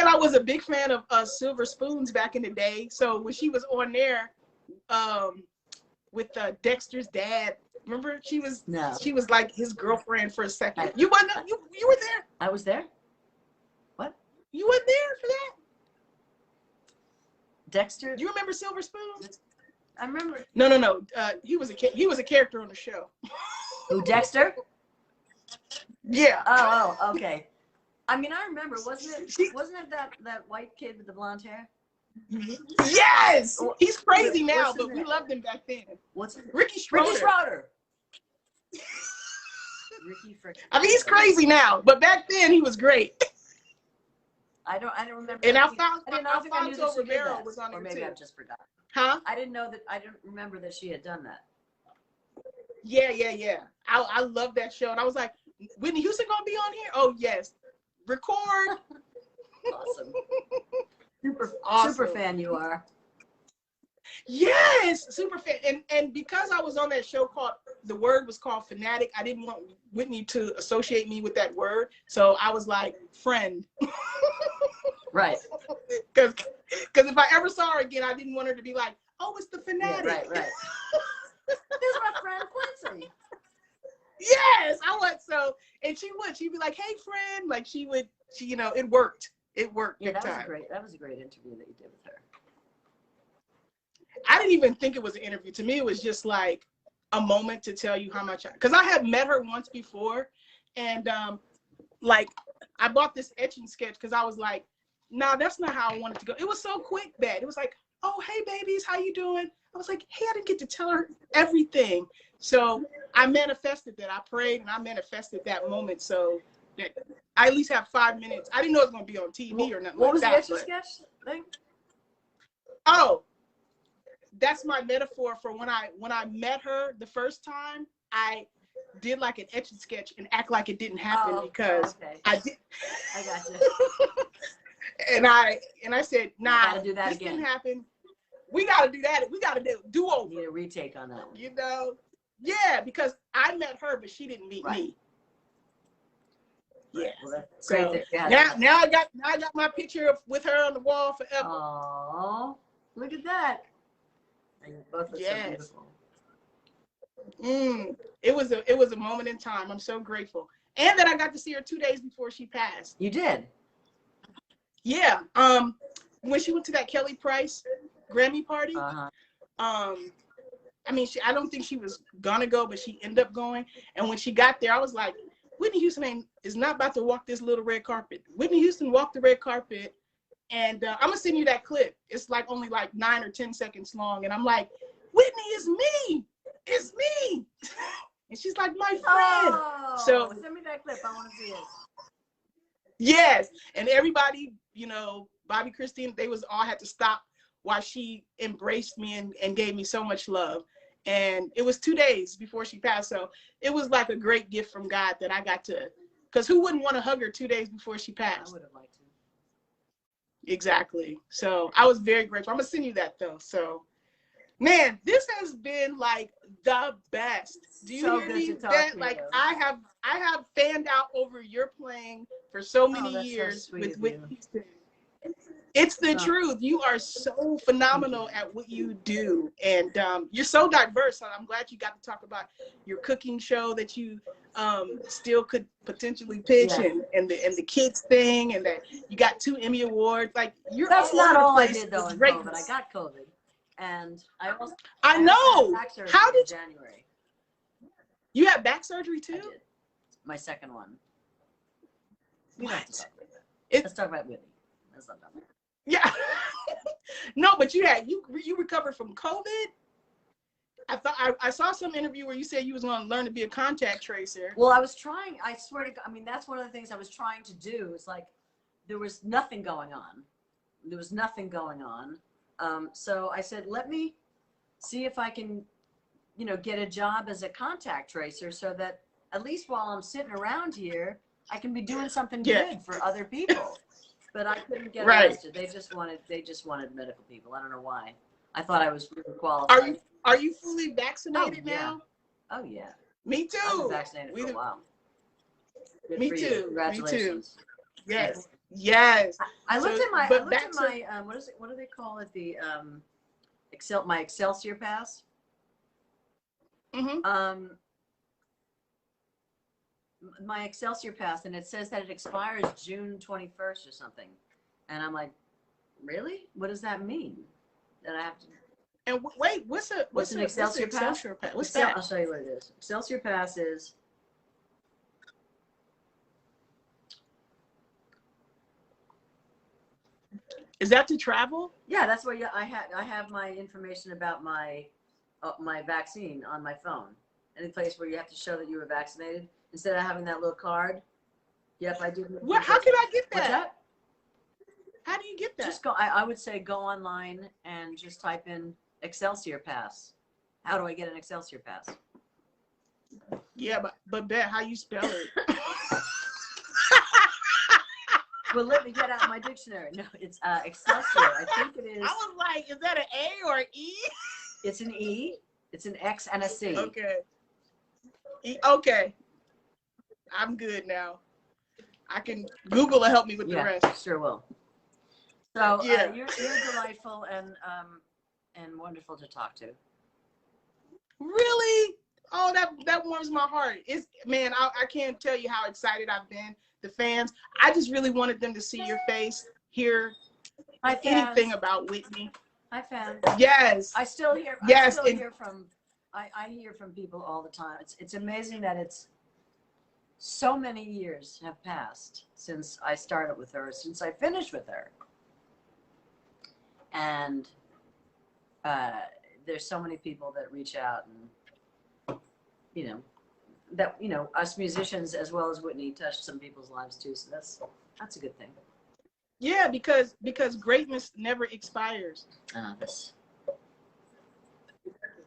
I was a big fan of Silver Spoons back in the day. So when she was on there with Dexter's dad, remember she was like his girlfriend for a second. You were there. I was there. What? You weren't there for that? Dexter? Do you remember Silver Spoons? I remember. No. He was a character on the show. Who, Dexter? Yeah. Oh, okay. I mean, I remember. Wasn't it that white kid with the blonde hair? Yes. He's crazy now, but we loved him back then. What's it? Ricky Schroeder. Ricky Frick. I mean, he's crazy now, but back then he was great. I don't remember. And Alfonso Rivero was on there too. Or maybe I just forgot. Huh? I didn't remember that she had done that. Yeah. I love that show. And I was like, Whitney Houston gonna be on here? Oh yes. Record. Awesome. Awesome. Super fan you are. Yes, super fan. And because I was on that show the word was called Fanatic, I didn't want Whitney to associate me with that word. So I was like, friend. Right. Because if I ever saw her again, I didn't want her to be like, oh, it's the Fanatic. Yeah, right. This is my friend Quencie. Yes, I would. So, and she'd be like, hey, friend. Like it worked. It worked. Yeah, that was a great interview that you did with her. I didn't even think it was an interview. To me, it was just like a moment to tell you how much, because I had met her once before, and like I bought this etching sketch because I was like, nah, that's not how I wanted to go. It was so quick that it was like, oh, hey babies, how you doing? I was like, hey, I didn't get to tell her everything. So I manifested that. I prayed and I manifested that moment. So that I at least have 5 minutes. I didn't know it was going to be on TV or nothing. What was the etching sketch thing? Oh, that's my metaphor for when I met her the first time. I did like an etching sketch and act like it didn't happen because I did. I got you. and I said, nah, do that this again. didn't happen. We got to do that. We got to do over. Need a retake on that one. You know? Yeah, because I met her, but she didn't meet me. Yeah. Well, that's so great that now I got my picture with her on the wall forever. Oh, look at that. And you both look so beautiful. It was a moment in time. I'm so grateful. And that I got to see her 2 days before she passed. You did? Yeah. When she went to that Kelly Price Grammy party, I mean, I don't think she was gonna go, but she ended up going. And when she got there, I was like, Whitney Houston is not about to walk this little red carpet. Whitney Houston walked the red carpet, and I'm gonna send you that clip. It's like only like 9 or 10 seconds long, and I'm like, Whitney, is me. It's me. And she's like, my friend. Oh, so send me that clip. I want to see it. Yes, and everybody, you know, Bobby, Christine, they all had to stop while she embraced me and gave me so much love. And it was 2 days before she passed. So it was like a great gift from God that I got to, because who wouldn't want to hug her 2 days before she passed? I would have liked to. Exactly. So I was very grateful. I'm going to send you that though. So, man, this has been like the best. Do you hear me? That, like, I have fanned out over your playing for so many years with Whitney Houston. It's the truth. You are so phenomenal at what you do, and you're so diverse. I'm glad you got to talk about your cooking show that you still could potentially pitch, and the kids thing, and that you got 2 Emmy awards. Like, you're that's all not over the all I place. did though in COVID. I got COVID, and I know. How did January? You had back surgery too? I did. My second one. What? Let's talk about Whitney. Let's not talk about it. Yeah. No, but you recovered from COVID. I saw some interview where you said you was going to learn to be a contact tracer. Well, I was trying. I swear to God. I mean, that's one of the things I was trying to do. It's like there was nothing going on. There was nothing going on. So I said, let me see if I can, you know, get a job as a contact tracer, so that at least while I'm sitting around here, I can be doing something good for other people. But I couldn't get arrested. They just wanted medical people. I don't know why. I thought I was really qualified. Are you fully vaccinated now? Oh yeah. Me too. I've been vaccinated for a while. Good me for too. You. Congratulations. Me too. Yes. Yes. I looked at my what is it? What do they call it? The my Excelsior Pass. Mm-hmm. My Excelsior Pass, and it says that it expires June 21st or something. And I'm like, really? What does that mean? That I have to. And wait, what's an Excelsior Pass? What's that? I'll show you what it is. Excelsior Pass is. Is that to travel? Yeah, that's where I have my information about my vaccine on my phone. Any place where you have to show that you were vaccinated instead of having that little card. Yep, I do. What? How can I get that? What's that? How do you get that? Just go. I would say go online and just type in Excelsior Pass. How do I get an Excelsior Pass? Yeah, but Bet, how you spell it? Well, let me get out my dictionary. No, it's Excelsior. I think it is. I was like, is that an A or an E? It's an E. It's an X and a C. Okay. Okay. I'm good now. I can Google will help me with the rest. Sure will. So you're delightful and wonderful to talk to. Really? Oh, that warms my heart. Man, I can't tell you how excited I've been. The fans. I just really wanted them to see your face, hear anything about Whitney. Hi, fans. Yes. I still hear. Yes. I hear from people all the time. It's amazing that it's so many years have passed since I started with her, since I finished with her, and there's so many people that reach out, and us musicians as well as Whitney touched some people's lives too. So that's a good thing. Yeah, because greatness never expires.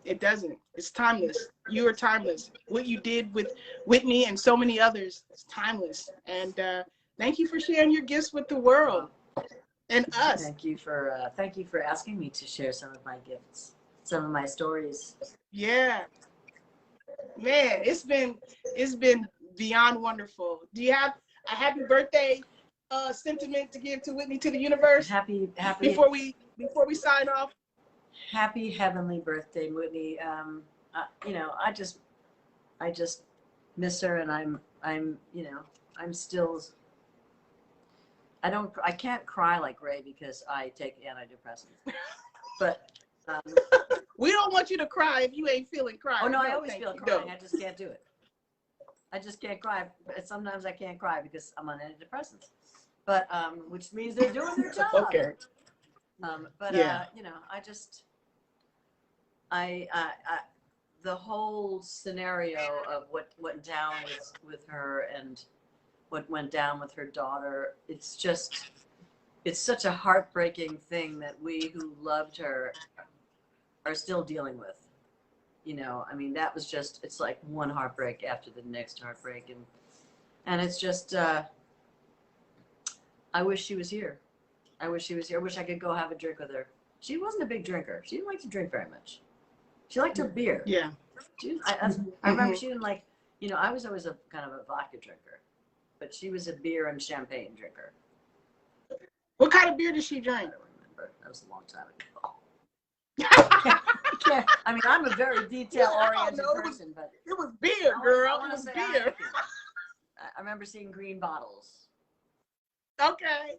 It doesn't. It's timeless. You are timeless. What you did with Whitney and so many others is timeless. And thank you for sharing your gifts with the world and us. Thank you for asking me to share some of my gifts, some of my stories. Yeah, man, it's been beyond wonderful. Do you have? a happy birthday sentiment to give to Whitney to the universe? Happy before we sign off. Happy heavenly birthday, Whitney. You know, I just miss her, and I'm you know, I'm still. I can't cry like Ray because I take antidepressants. But we don't want you to cry if you ain't feeling crying. Oh no, I always feel crying. I just can't do it. I just can't cry. Sometimes I can't cry because I'm on antidepressants. But which means they're doing their job. Okay. But you know, the whole scenario of what went down with her and what went down with her daughter, it's such a heartbreaking thing that we who loved her are still dealing with. You know, I mean, that was just, it's like one heartbreak after the next heartbreak. And it's just, I wish she was here. I wish she was here. I wish I could go have a drink with her. She wasn't a big drinker. She didn't like to drink very much. She liked her beer. Yeah. I remember she didn't like, you know, I was always a kind of a vodka drinker, but she was a beer and champagne drinker. What kind of beer did she drink? I don't remember. That was a long time ago. I mean, I'm a very detail-oriented person, but it was beer, girl. It was beer. I remember seeing green bottles. Okay.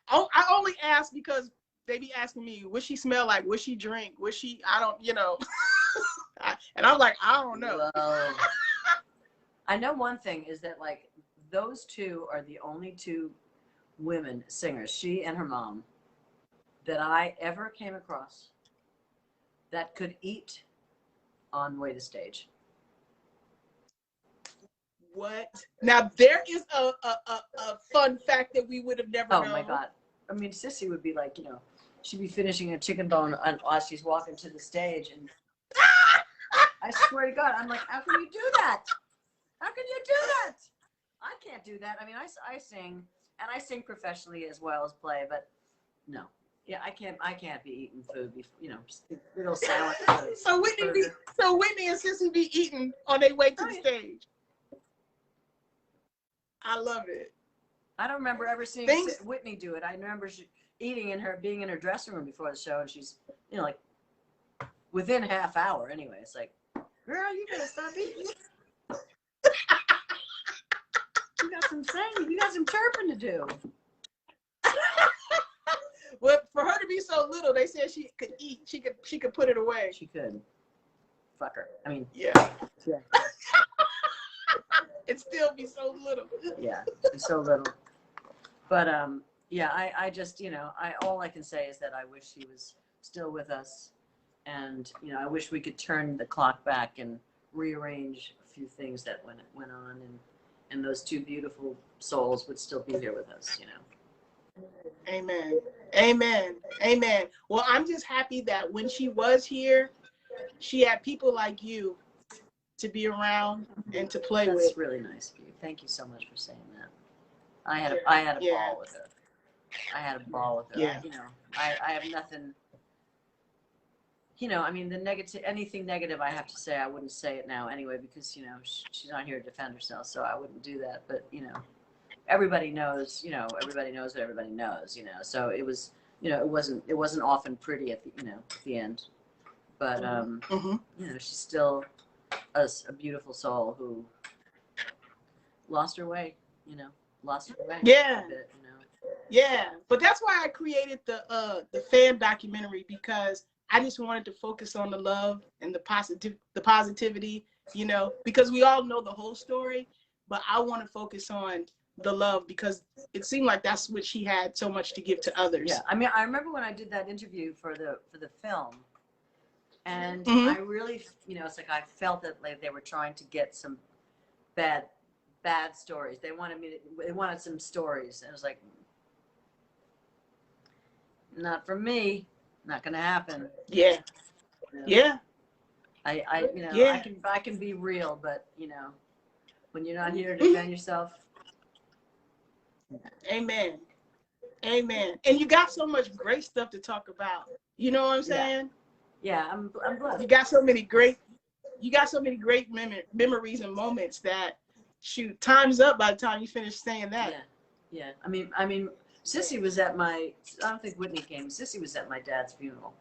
I only ask because they be asking me, what she smell like? What she drink? What she, I don't, you know. And I'm like, I don't know. Well, I know one thing is that, like, those two are the only two women singers, she and her mom, that I ever came across that could eat on the way to stage. What? Now there is a fun fact that we would have never known. Oh my God. I mean, Sissy would be like, you know, she'd be finishing a chicken bone as she's walking to the stage, and I swear to God, I'm like, how can you do that? How can you do that? I can't do that. I mean, I sing, and I sing professionally as well as play, but no. Yeah, I can't be eating food, you know, little sandwiches. So Whitney and Sissy be eating on their way to the stage. I love it. I don't remember ever seeing Whitney do it. I remember being in her dressing room before the show, and she's, you know, like within a half hour anyway. It's like, girl, you gotta stop eating. You got some singing, you got some chirping to do. Well, for her to be so little, they said she could eat. She could put it away. She could. Fuck her. I mean. Yeah. It still be so little. Yeah, it's so little. But yeah, I just, you know, all I can say is that I wish she was still with us, and you know, I wish we could turn the clock back and rearrange a few things that went on, and those two beautiful souls would still be here with us, you know. Amen. Amen. Amen. Well, I'm just happy that when she was here, she had people like you to be around and to play with. That's really nice of you. Thank you so much for saying that. I had a ball with her. I had a ball with her. Yeah. You know, I have nothing. You know, I mean, anything negative I have to say, I wouldn't say it now anyway, because, you know, she's not here to defend herself, so I wouldn't do that. But, you know, everybody knows, you know, everybody knows what everybody knows, you know. So it was, you know, it wasn't often pretty at the end. But, you know, she's still a beautiful soul who lost her way, you know, Yeah. a bit, you know. Yeah. But that's why I created the fan documentary, because I just wanted to focus on the love and the positivity, you know, because we all know the whole story, but I want to focus on the love, because it seemed like that's what she had so much to give to others. Yeah. I mean, I remember when I did that interview for the film, and I really, you know, it's like I felt that like they were trying to get some bad stories. They wanted some stories, and it was like, not for me. Not gonna happen. Yeah. You know? Yeah. I you know, yeah. I can be real, but you know, when you're not here to defend yourself. Amen. Amen. And you got so much great stuff to talk about. You know what I'm saying? Yeah, I'm blessed. You got so many great memories and moments that shoot, time's up by the time you finish saying that. Yeah. I mean, Sissy was at my. I don't think Whitney came. Sissy was at my dad's funeral.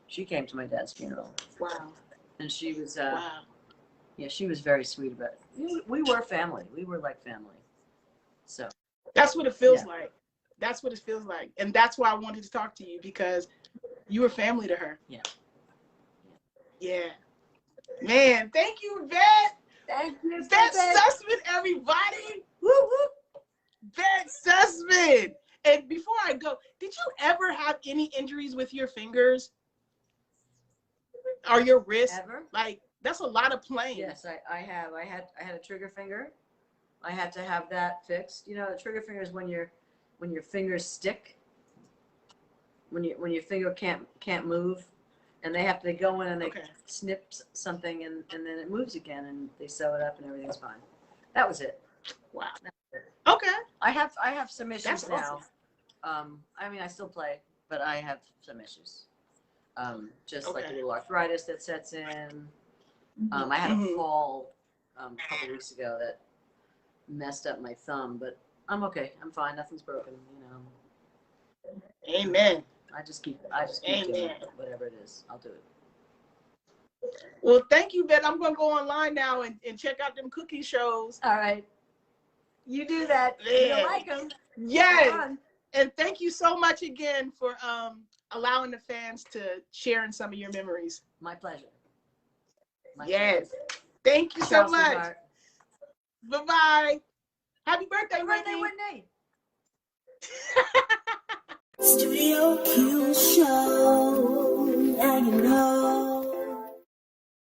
She came to my dad's funeral. Wow. And she was. Wow. Yeah, she was very sweet about it. We were family. We were like family. So. That's what it feels like. That's what it feels like, and that's why I wanted to talk to you, because you were family to her. Yeah. Man, thank you, Bette. Thank you, Bette Sussman, everybody. Woo woo. Bette Sussman. And before I go, did you ever have any injuries with your fingers or your wrist? Ever? Like, that's a lot of playing. Yes, I have. I had a trigger finger. I had to have that fixed. You know, the trigger finger is when your fingers stick. When your finger can't move. And they go in and they snip something and then it moves again and they sew it up and everything's fine. That was it. Wow. Okay. I have some issues That's now. Awesome. I mean, I still play, but I have some issues. Just like a little arthritis that sets in. I had a fall a couple weeks ago that messed up my thumb, but I'm okay. I'm fine. Nothing's broken. You know. Amen. I just keep doing it, whatever it is. I'll do it. Well, thank you, Bette. I'm going to go online now and check out them cookie shows. All right. You do that. Yeah. You like them. Yes. And thank you so much again for allowing the fans to share in some of your memories. My pleasure. Yes. Thank you so much. Bye-bye. Happy birthday, Whitney. Studio Q Show, now you know.